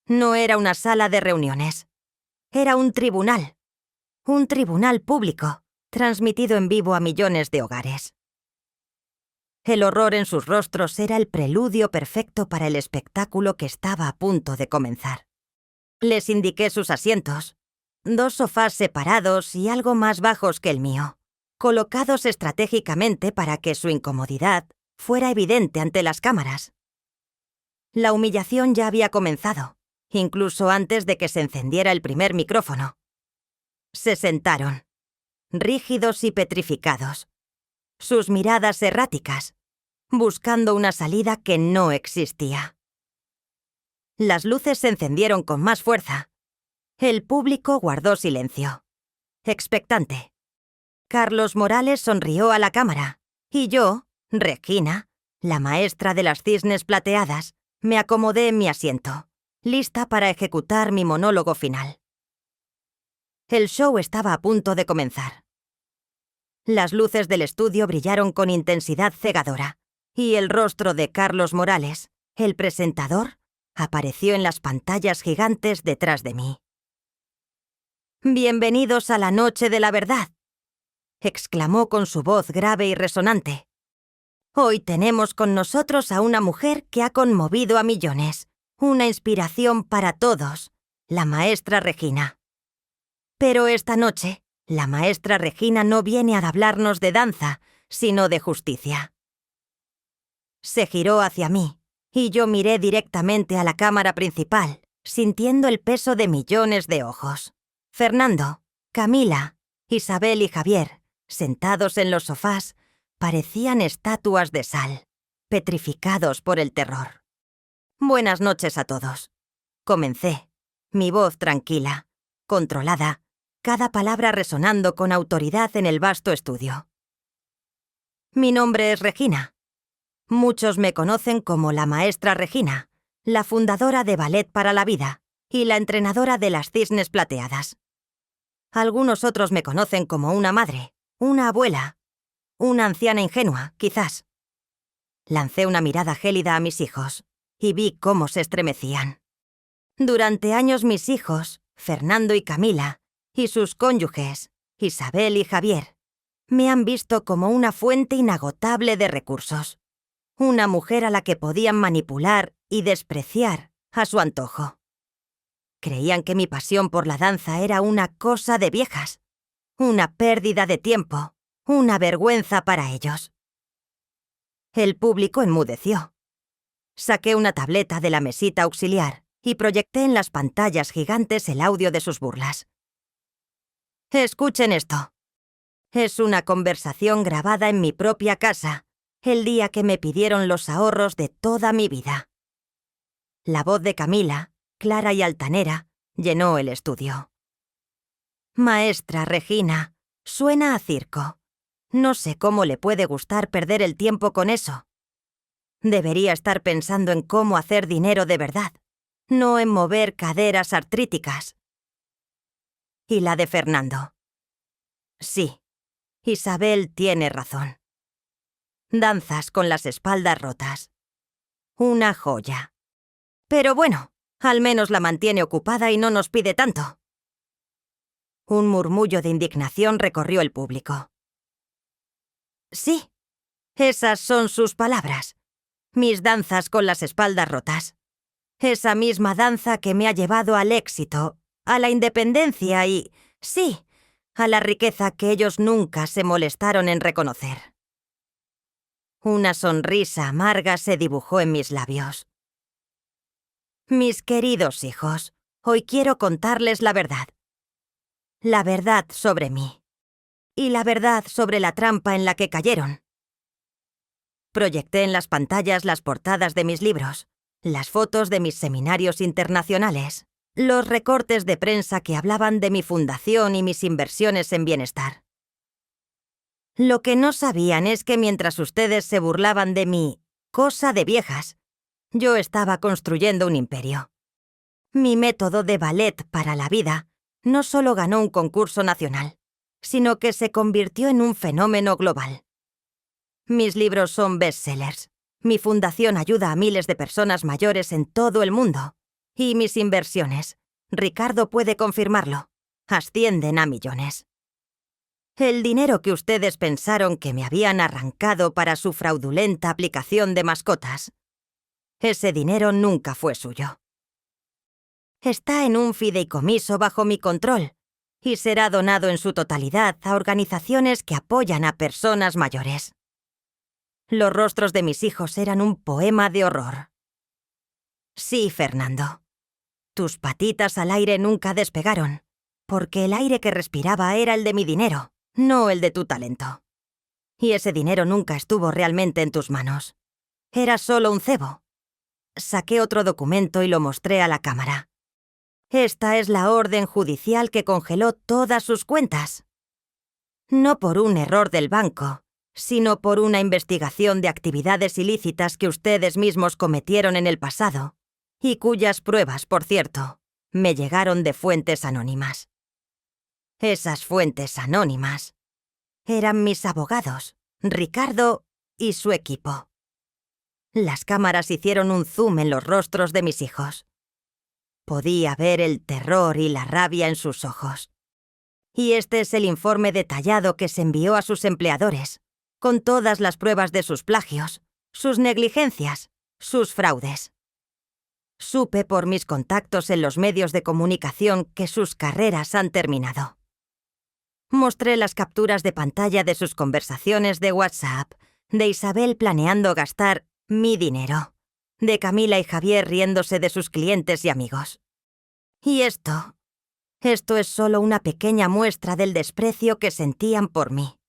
No era una sala de reuniones. Era un tribunal público, transmitido en vivo a millones de hogares. El horror en sus rostros era el preludio perfecto para el espectáculo que estaba a punto de comenzar. Les indiqué sus asientos, 2 sofás separados y algo más bajos que el mío, colocados estratégicamente para que su incomodidad fuera evidente ante las cámaras. La humillación ya había comenzado, incluso antes de que se encendiera el primer micrófono. Se sentaron, rígidos y petrificados, sus miradas erráticas, buscando una salida que no existía. Las luces se encendieron con más fuerza. El público guardó silencio, expectante. Carlos Morales sonrió a la cámara, y yo, Regina, la maestra de las cisnes plateadas, me acomodé en mi asiento, lista para ejecutar mi monólogo final. El show estaba a punto de comenzar. Las luces del estudio brillaron con intensidad cegadora, y el rostro de Carlos Morales, el presentador, apareció en las pantallas gigantes detrás de mí. «Bienvenidos a la noche de la verdad», exclamó con su voz grave y resonante. «Hoy tenemos con nosotros a una mujer que ha conmovido a millones, una inspiración para todos, la maestra Regina. Pero esta noche, la maestra Regina no viene a hablarnos de danza, sino de justicia». Se giró hacia mí, y yo miré directamente a la cámara principal, sintiendo el peso de millones de ojos. Fernando, Camila, Isabel y Javier, sentados en los sofás, parecían estatuas de sal, petrificados por el terror. «Buenas noches a todos», comencé, mi voz tranquila, controlada, cada palabra resonando con autoridad en el vasto estudio. «Mi nombre es Regina. Muchos me conocen como la maestra Regina, la fundadora de Ballet para la Vida y la entrenadora de las cisnes plateadas. Algunos otros me conocen como una madre, una abuela, una anciana ingenua, quizás». Lancé una mirada gélida a mis hijos y vi cómo se estremecían. Durante años mis hijos, Fernando y Camila, y sus cónyuges, Isabel y Javier, me han visto como una fuente inagotable de recursos, una mujer a la que podían manipular y despreciar a su antojo. Creían que mi pasión por la danza era una cosa de viejas, una pérdida de tiempo, una vergüenza para ellos. El público enmudeció. Saqué una tableta de la mesita auxiliar y proyecté en las pantallas gigantes el audio de sus burlas. «Escuchen esto. Es una conversación grabada en mi propia casa, el día que me pidieron los ahorros de toda mi vida». La voz de Camila, clara y altanera, llenó el estudio. «Maestra Regina, suena a circo. No sé cómo le puede gustar perder el tiempo con eso. Debería estar pensando en cómo hacer dinero de verdad, no en mover caderas artríticas». Y la de Fernando. «Sí, Isabel tiene razón. Danzas con las espaldas rotas. Una joya. Pero bueno, al menos la mantiene ocupada y no nos pide tanto». Un murmullo de indignación recorrió el público. «Sí, esas son sus palabras. Mis danzas con las espaldas rotas. Esa misma danza que me ha llevado al éxito, a la independencia y, sí, a la riqueza que ellos nunca se molestaron en reconocer». Una sonrisa amarga se dibujó en mis labios. «Mis queridos hijos, hoy quiero contarles la verdad. La verdad sobre mí. Y la verdad sobre la trampa en la que cayeron». Proyecté en las pantallas las portadas de mis libros, las fotos de mis seminarios internacionales, los recortes de prensa que hablaban de mi fundación y mis inversiones en bienestar. Lo que no sabían es que mientras ustedes se burlaban de mi cosa de viejas, yo estaba construyendo un imperio. Mi método de ballet para la vida no solo ganó un concurso nacional, sino que se convirtió en un fenómeno global. Mis libros son bestsellers. Mi fundación ayuda a miles de personas mayores en todo el mundo. Y mis inversiones, Ricardo puede confirmarlo, ascienden a millones. El dinero que ustedes pensaron que me habían arrancado para su fraudulenta aplicación de mascotas, ese dinero nunca fue suyo. Está en un fideicomiso bajo mi control y será donado en su totalidad a organizaciones que apoyan a personas mayores. Los rostros de mis hijos eran un poema de horror. Sí, Fernando. Tus patitas al aire nunca despegaron, porque el aire que respiraba era el de mi dinero, no el de tu talento. Y ese dinero nunca estuvo realmente en tus manos. Era solo un cebo. Saqué otro documento y lo mostré a la cámara. Esta es la orden judicial que congeló todas sus cuentas. No por un error del banco, sino por una investigación de actividades ilícitas que ustedes mismos cometieron en el pasado, y cuyas pruebas, por cierto, me llegaron de fuentes anónimas. Esas fuentes anónimas eran mis abogados, Ricardo y su equipo. Las cámaras hicieron un zoom en los rostros de mis hijos. Podía ver el terror y la rabia en sus ojos. Y este es el informe detallado que se envió a sus empleadores, con todas las pruebas de sus plagios, sus negligencias, sus fraudes. Supe por mis contactos en los medios de comunicación que sus carreras han terminado. Mostré las capturas de pantalla de sus conversaciones de WhatsApp, de Isabel planeando gastar mi dinero, de Camila y Javier riéndose de sus clientes y amigos. Y esto es solo una pequeña muestra del desprecio que sentían por mí,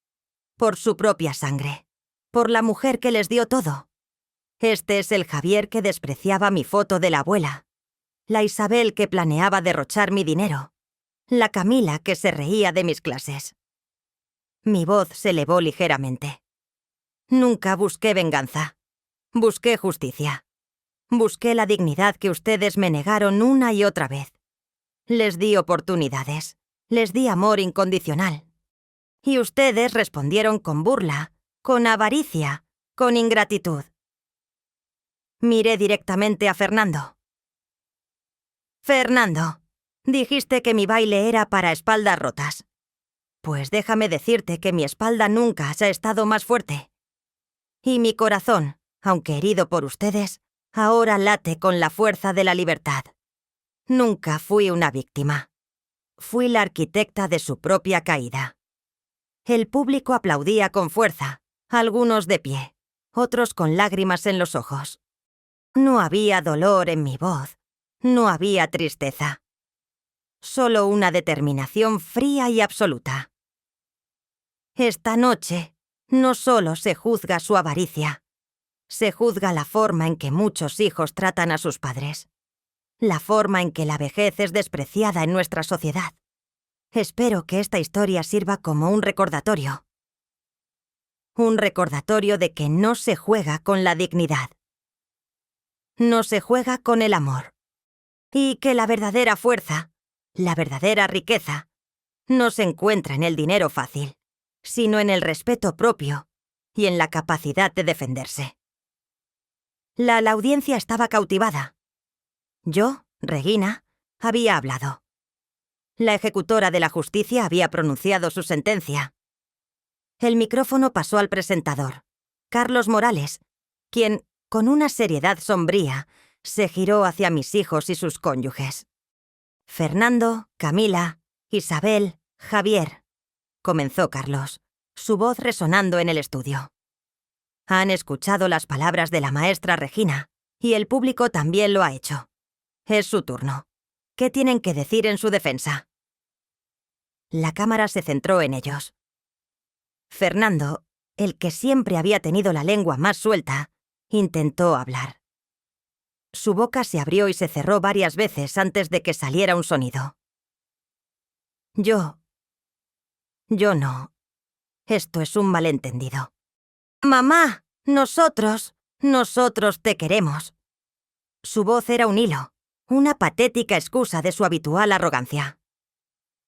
por su propia sangre, por la mujer que les dio todo. Este es el Javier que despreciaba mi foto de la abuela, la Isabel que planeaba derrochar mi dinero, la Camila que se reía de mis clases. Mi voz se elevó ligeramente. Nunca busqué venganza. Busqué justicia. Busqué la dignidad que ustedes me negaron una y otra vez. Les di oportunidades. Les di amor incondicional. Y ustedes respondieron con burla, con avaricia, con ingratitud. Miré directamente a Fernando. Fernando, dijiste que mi baile era para espaldas rotas. Pues déjame decirte que mi espalda nunca ha estado más fuerte. Y mi corazón, aunque herido por ustedes, ahora late con la fuerza de la libertad. Nunca fui una víctima. Fui la arquitecta de su propia caída. El público aplaudía con fuerza, algunos de pie, otros con lágrimas en los ojos. No había dolor en mi voz, no había tristeza. Solo una determinación fría y absoluta. Esta noche no solo se juzga su avaricia, se juzga la forma en que muchos hijos tratan a sus padres, la forma en que la vejez es despreciada en nuestra sociedad. Espero que esta historia sirva como un recordatorio. Un recordatorio de que no se juega con la dignidad. No se juega con el amor. Y que la verdadera fuerza, la verdadera riqueza, no se encuentra en el dinero fácil, sino en el respeto propio y en la capacidad de defenderse. La audiencia estaba cautivada. Yo, Regina, había hablado. La ejecutora de la justicia había pronunciado su sentencia. El micrófono pasó al presentador, Carlos Morales, quien, con una seriedad sombría, se giró hacia mis hijos y sus cónyuges. Fernando, Camila, Isabel, Javier, comenzó Carlos, su voz resonando en el estudio. Han escuchado las palabras de la maestra Regina, y el público también lo ha hecho. Es su turno. ¿Qué tienen que decir en su defensa? La cámara se centró en ellos. Fernando, el que siempre había tenido la lengua más suelta, intentó hablar. Su boca se abrió y se cerró varias veces antes de que saliera un sonido. Yo no. Esto es un malentendido. ¡Mamá! Nosotros te queremos. Su voz era un hilo, una patética excusa de su habitual arrogancia.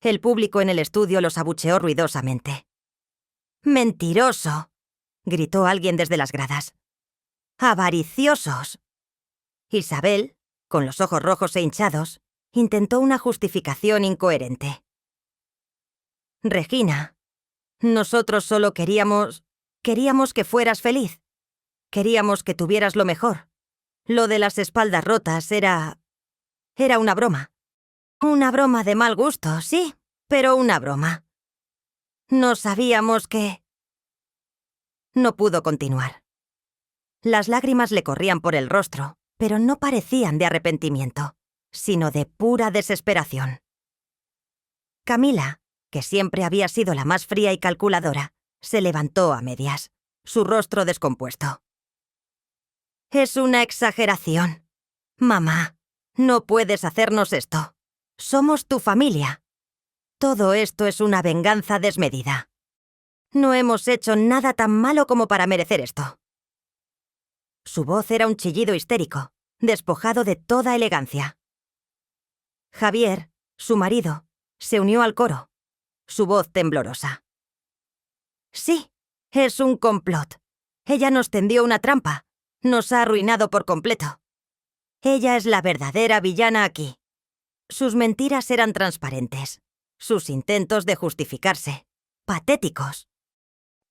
El público en el estudio los abucheó ruidosamente. ¡Mentiroso!, gritó alguien desde las gradas. ¡Avariciosos! Isabel, con los ojos rojos e hinchados, intentó una justificación incoherente. Regina, nosotros solo queríamos que fueras feliz. Queríamos que tuvieras lo mejor. Lo de las espaldas rotas era una broma. Una broma de mal gusto, sí, pero una broma. No sabíamos que... No pudo continuar. Las lágrimas le corrían por el rostro, pero no parecían de arrepentimiento, sino de pura desesperación. Camila, que siempre había sido la más fría y calculadora, se levantó a medias, su rostro descompuesto. Es una exageración. Mamá, no puedes hacernos esto. Somos tu familia. Todo esto es una venganza desmedida. No hemos hecho nada tan malo como para merecer esto. Su voz era un chillido histérico, despojado de toda elegancia. Javier, su marido, se unió al coro, su voz temblorosa. Sí, es un complot. Ella nos tendió una trampa. Nos ha arruinado por completo. Ella es la verdadera villana aquí. Sus mentiras eran transparentes. Sus intentos de justificarse, patéticos.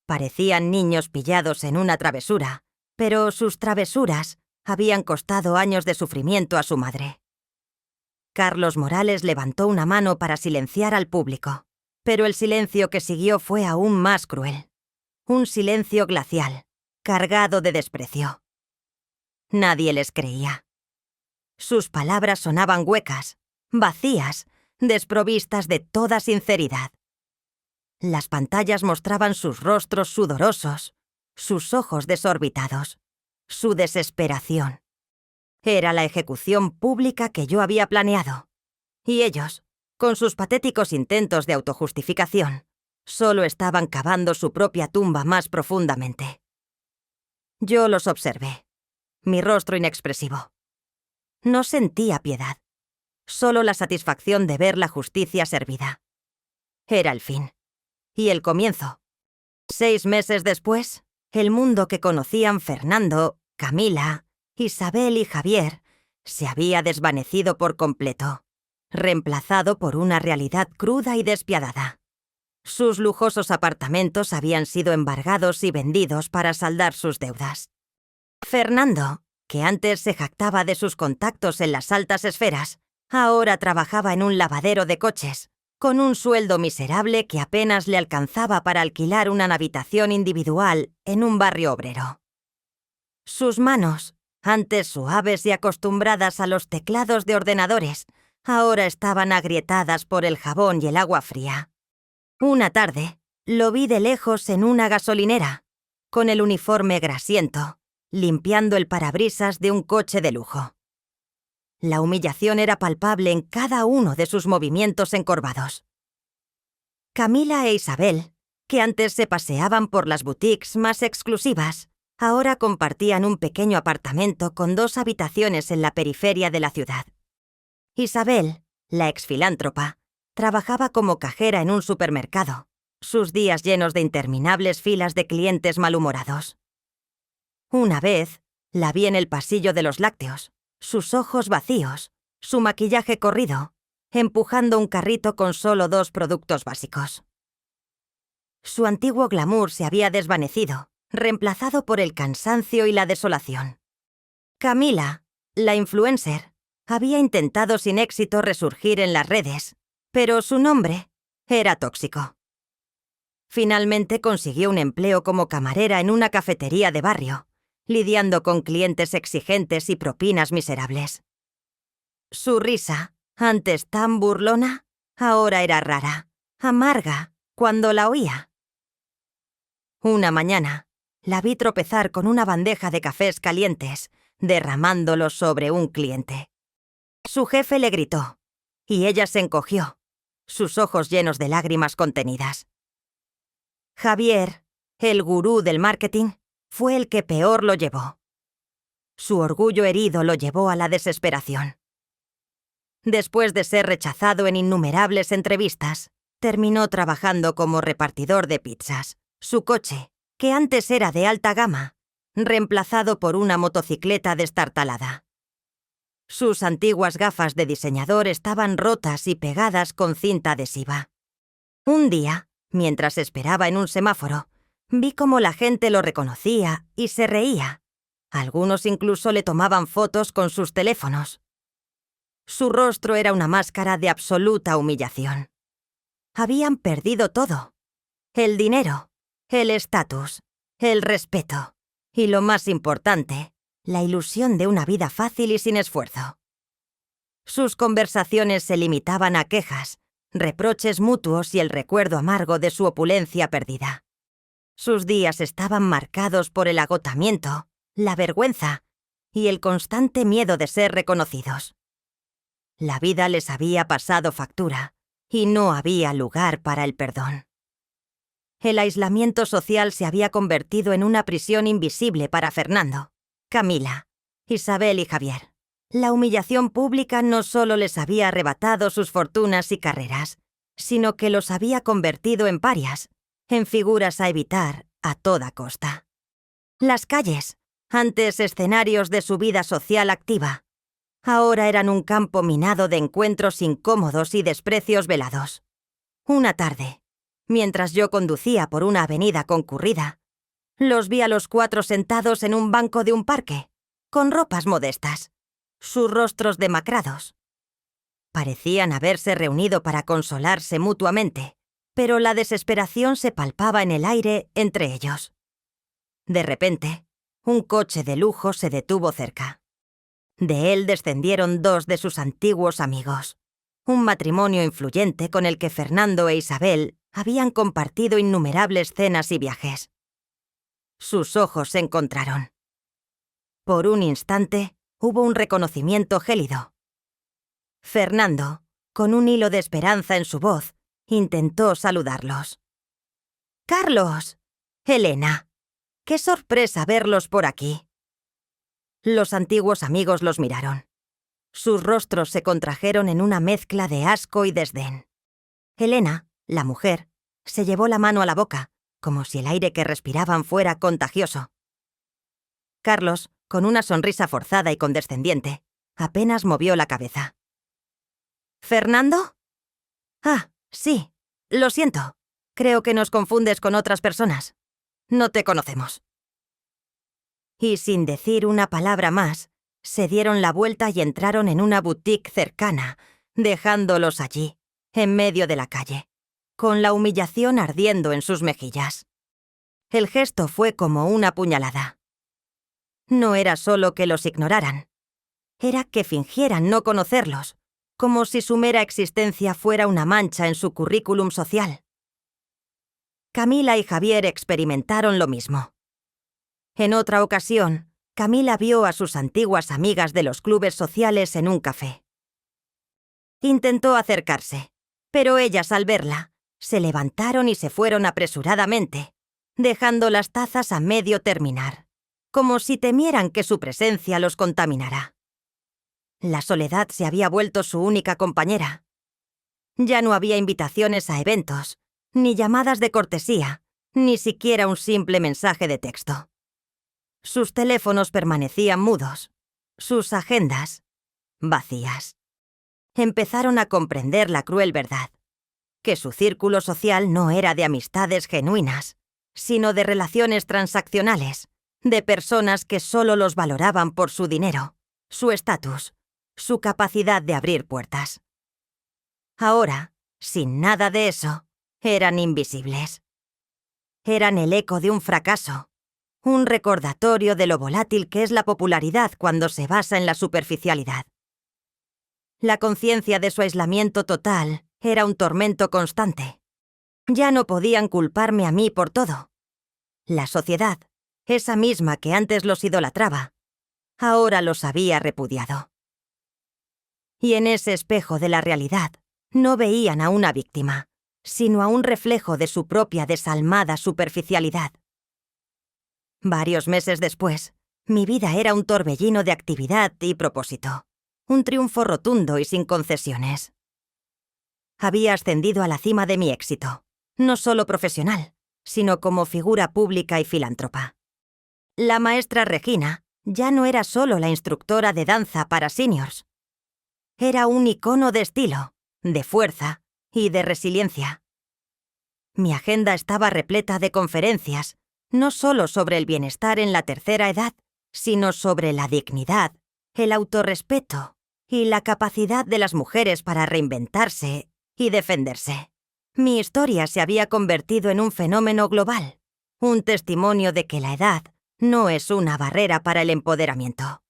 Parecían niños pillados en una travesura, pero sus travesuras habían costado años de sufrimiento a su madre. Carlos Morales levantó una mano para silenciar al público, pero el silencio que siguió fue aún más cruel. Un silencio glacial, cargado de desprecio. Nadie les creía. Sus palabras sonaban huecas, vacías, desprovistas de toda sinceridad. Las pantallas mostraban sus rostros sudorosos, sus ojos desorbitados, su desesperación. Era la ejecución pública que yo había planeado. Y ellos, con sus patéticos intentos de autojustificación, solo estaban cavando su propia tumba más profundamente. Yo los observé, mi rostro inexpresivo. No sentía piedad, solo la satisfacción de ver la justicia servida. Era el fin. Y el comienzo. 6 meses después, el mundo que conocían Fernando, Camila, Isabel y Javier se había desvanecido por completo, reemplazado por una realidad cruda y despiadada. Sus lujosos apartamentos habían sido embargados y vendidos para saldar sus deudas. Fernando, que antes se jactaba de sus contactos en las altas esferas, ahora trabajaba en un lavadero de coches, con un sueldo miserable que apenas le alcanzaba para alquilar una habitación individual en un barrio obrero. Sus manos, antes suaves y acostumbradas a los teclados de ordenadores, ahora estaban agrietadas por el jabón y el agua fría. Una tarde, lo vi de lejos en una gasolinera, con el uniforme grasiento, limpiando el parabrisas de un coche de lujo. La humillación era palpable en cada uno de sus movimientos encorvados. Camila e Isabel, que antes se paseaban por las boutiques más exclusivas, ahora compartían un pequeño apartamento con 2 habitaciones en la periferia de la ciudad. Isabel, la exfilántropa, trabajaba como cajera en un supermercado, sus días llenos de interminables filas de clientes malhumorados. Una vez, la vi en el pasillo de los lácteos, sus ojos vacíos, su maquillaje corrido, empujando un carrito con solo 2 productos básicos. Su antiguo glamour se había desvanecido, reemplazado por el cansancio y la desolación. Camila, la influencer, había intentado sin éxito resurgir en las redes, pero su nombre era tóxico. Finalmente consiguió un empleo como camarera en una cafetería de barrio, lidiando con clientes exigentes y propinas miserables. Su risa, antes tan burlona, ahora era rara, amarga, cuando la oía. Una mañana, la vi tropezar con una bandeja de cafés calientes, derramándolos sobre un cliente. Su jefe le gritó, y ella se encogió, sus ojos llenos de lágrimas contenidas. Javier, el gurú del marketing, fue el que peor lo llevó. Su orgullo herido lo llevó a la desesperación. Después de ser rechazado en innumerables entrevistas, terminó trabajando como repartidor de pizzas. Su coche, que antes era de alta gama, reemplazado por una motocicleta destartalada. Sus antiguas gafas de diseñador estaban rotas y pegadas con cinta adhesiva. Un día, mientras esperaba en un semáforo, vi cómo la gente lo reconocía y se reía. Algunos incluso le tomaban fotos con sus teléfonos. Su rostro era una máscara de absoluta humillación. Habían perdido todo: el dinero, el estatus, el respeto y, lo más importante, la ilusión de una vida fácil y sin esfuerzo. Sus conversaciones se limitaban a quejas, reproches mutuos y el recuerdo amargo de su opulencia perdida. Sus días estaban marcados por el agotamiento, la vergüenza y el constante miedo de ser reconocidos. La vida les había pasado factura y no había lugar para el perdón. El aislamiento social se había convertido en una prisión invisible para Fernando, Camila, Isabel y Javier. La humillación pública no solo les había arrebatado sus fortunas y carreras, sino que los había convertido en parias, en figuras a evitar a toda costa. Las calles, antes escenarios de su vida social activa, ahora eran un campo minado de encuentros incómodos y desprecios velados. Una tarde, mientras yo conducía por una avenida concurrida, los vi a los cuatro sentados en un banco de un parque, con ropas modestas, sus rostros demacrados. Parecían haberse reunido para consolarse mutuamente, pero la desesperación se palpaba en el aire entre ellos. De repente, un coche de lujo se detuvo cerca. De él descendieron dos de sus antiguos amigos, un matrimonio influyente con el que Fernando e Isabel habían compartido innumerables cenas y viajes. Sus ojos se encontraron. Por un instante, hubo un reconocimiento gélido. Fernando, con un hilo de esperanza en su voz, intentó saludarlos. «¡Carlos! Elena, qué sorpresa verlos por aquí». Los antiguos amigos los miraron. Sus rostros se contrajeron en una mezcla de asco y desdén. Elena, la mujer, se llevó la mano a la boca, como si el aire que respiraban fuera contagioso. Carlos, con una sonrisa forzada y condescendiente, apenas movió la cabeza. ¿Fernando? Ah, sí, lo siento. Creo que nos confundes con otras personas. No te conocemos. Y sin decir una palabra más, se dieron la vuelta y entraron en una boutique cercana, dejándolos allí, en medio de la calle, con la humillación ardiendo en sus mejillas. El gesto fue como una puñalada. No era solo que los ignoraran, era que fingieran no conocerlos, como si su mera existencia fuera una mancha en su currículum social. Camila y Javier experimentaron lo mismo. En otra ocasión, Camila vio a sus antiguas amigas de los clubes sociales en un café. Intentó acercarse, pero ellas, al verla, se levantaron y se fueron apresuradamente, dejando las tazas a medio terminar, como si temieran que su presencia los contaminara. La soledad se había vuelto su única compañera. Ya no había invitaciones a eventos, ni llamadas de cortesía, ni siquiera un simple mensaje de texto. Sus teléfonos permanecían mudos, sus agendas vacías. Empezaron a comprender la cruel verdad, que su círculo social no era de amistades genuinas, sino de relaciones transaccionales, de personas que solo los valoraban por su dinero, su estatus, su capacidad de abrir puertas. Ahora, sin nada de eso, eran invisibles. Eran el eco de un fracaso, un recordatorio de lo volátil que es la popularidad cuando se basa en la superficialidad. La conciencia de su aislamiento total era un tormento constante. Ya no podían culparme a mí por todo. La sociedad, esa misma que antes los idolatraba, ahora los había repudiado. Y en ese espejo de la realidad no veían a una víctima, sino a un reflejo de su propia desalmada superficialidad. Varios meses después, mi vida era un torbellino de actividad y propósito, un triunfo rotundo y sin concesiones. Había ascendido a la cima de mi éxito, no solo profesional, sino como figura pública y filántropa. La maestra Regina ya no era solo la instructora de danza para seniors. Era un icono de estilo, de fuerza y de resiliencia. Mi agenda estaba repleta de conferencias, no solo sobre el bienestar en la tercera edad, sino sobre la dignidad, el autorrespeto y la capacidad de las mujeres para reinventarse y defenderse. Mi historia se había convertido en un fenómeno global, un testimonio de que la edad no es una barrera para el empoderamiento.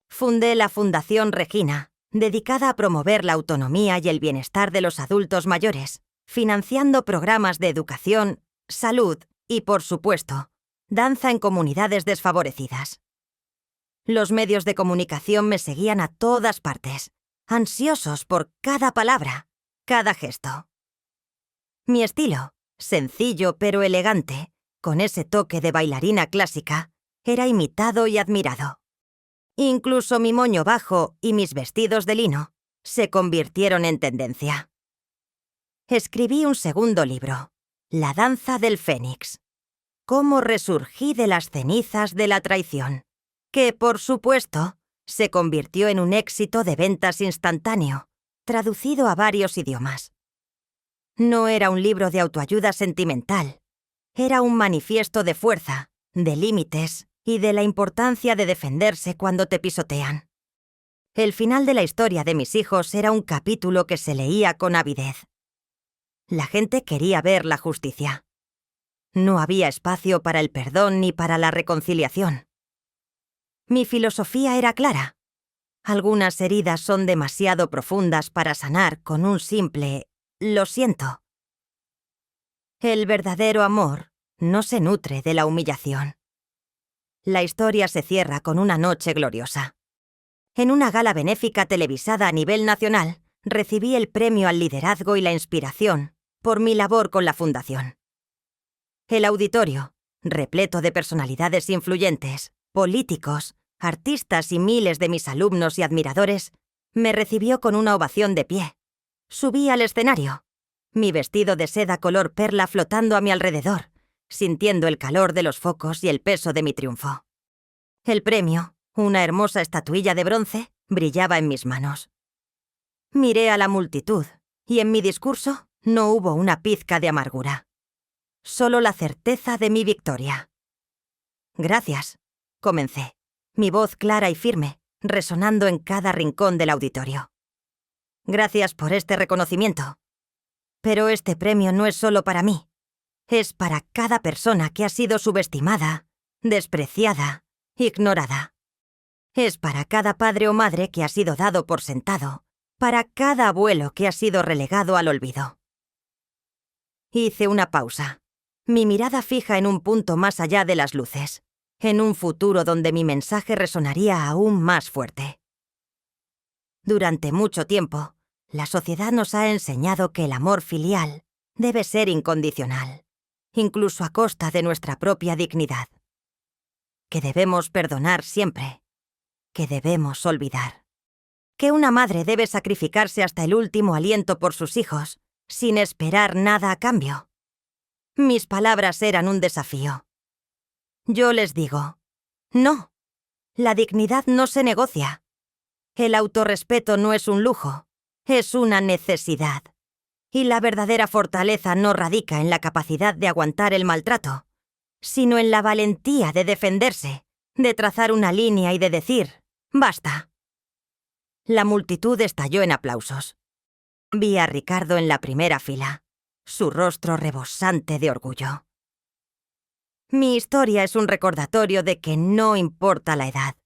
Fundé la Fundación Regina, dedicada a promover la autonomía y el bienestar de los adultos mayores, financiando programas de educación, salud y, por supuesto, danza en comunidades desfavorecidas. Los medios de comunicación me seguían a todas partes, ansiosos por cada palabra, cada gesto. Mi estilo, sencillo pero elegante, con ese toque de bailarina clásica, era imitado y admirado. Incluso mi moño bajo y mis vestidos de lino se convirtieron en tendencia. Escribí un segundo libro, La danza del Fénix. Cómo resurgí de las cenizas de la traición, que, por supuesto, se convirtió en un éxito de ventas instantáneo, traducido a varios idiomas. No era un libro de autoayuda sentimental, era un manifiesto de fuerza, de límites y de la importancia de defenderse cuando te pisotean. El final de la historia de mis hijos era un capítulo que se leía con avidez. La gente quería ver la justicia. No había espacio para el perdón ni para la reconciliación. Mi filosofía era clara. Algunas heridas son demasiado profundas para sanar con un simple «lo siento». El verdadero amor no se nutre de la humillación. La historia se cierra con una noche gloriosa. En una gala benéfica televisada a nivel nacional, recibí el premio al liderazgo y la inspiración por mi labor con la fundación. El auditorio, repleto de personalidades influyentes, políticos, artistas y miles de mis alumnos y admiradores, me recibió con una ovación de pie. Subí al escenario, mi vestido de seda color perla flotando a mi alrededor, sintiendo el calor de los focos y el peso de mi triunfo. El premio, una hermosa estatuilla de bronce, brillaba en mis manos. Miré a la multitud, y en mi discurso no hubo una pizca de amargura. Solo la certeza de mi victoria. «Gracias», comencé, mi voz clara y firme, resonando en cada rincón del auditorio. «Gracias por este reconocimiento. Pero este premio no es solo para mí. Es para cada persona que ha sido subestimada, despreciada, ignorada. Es para cada padre o madre que ha sido dado por sentado, para cada abuelo que ha sido relegado al olvido». Hice una pausa, mi mirada fija en un punto más allá de las luces, en un futuro donde mi mensaje resonaría aún más fuerte. Durante mucho tiempo, la sociedad nos ha enseñado que el amor filial debe ser incondicional, incluso a costa de nuestra propia dignidad. Que debemos perdonar siempre, que debemos olvidar. Que una madre debe sacrificarse hasta el último aliento por sus hijos, sin esperar nada a cambio. Mis palabras eran un desafío. Yo les digo, no, la dignidad no se negocia. El autorrespeto no es un lujo, es una necesidad. Y la verdadera fortaleza no radica en la capacidad de aguantar el maltrato, sino en la valentía de defenderse, de trazar una línea y de decir, basta. La multitud estalló en aplausos. Vi a Ricardo en la primera fila, su rostro rebosante de orgullo. Mi historia es un recordatorio de que no importa la edad,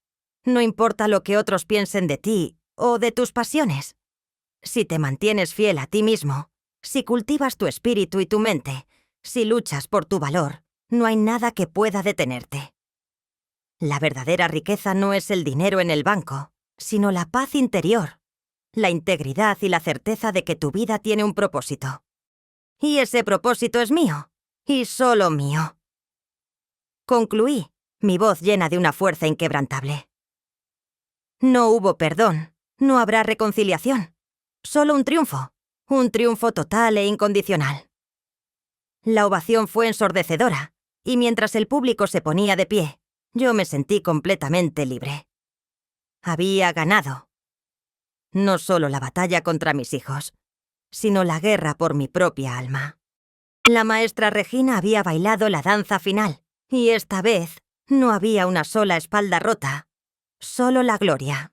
no importa lo que otros piensen de ti o de tus pasiones. Si te mantienes fiel a ti mismo, si cultivas tu espíritu y tu mente, si luchas por tu valor, no hay nada que pueda detenerte. La verdadera riqueza no es el dinero en el banco, sino la paz interior, la integridad y la certeza de que tu vida tiene un propósito. Y ese propósito es mío, y solo mío. Concluí, mi voz llena de una fuerza inquebrantable. No hubo perdón, no habrá reconciliación, solo un triunfo total e incondicional. La ovación fue ensordecedora, y mientras el público se ponía de pie, yo me sentí completamente libre. Había ganado. No solo la batalla contra mis hijos, sino la guerra por mi propia alma. La maestra Regina había bailado la danza final, y esta vez no había una sola espalda rota, solo la gloria.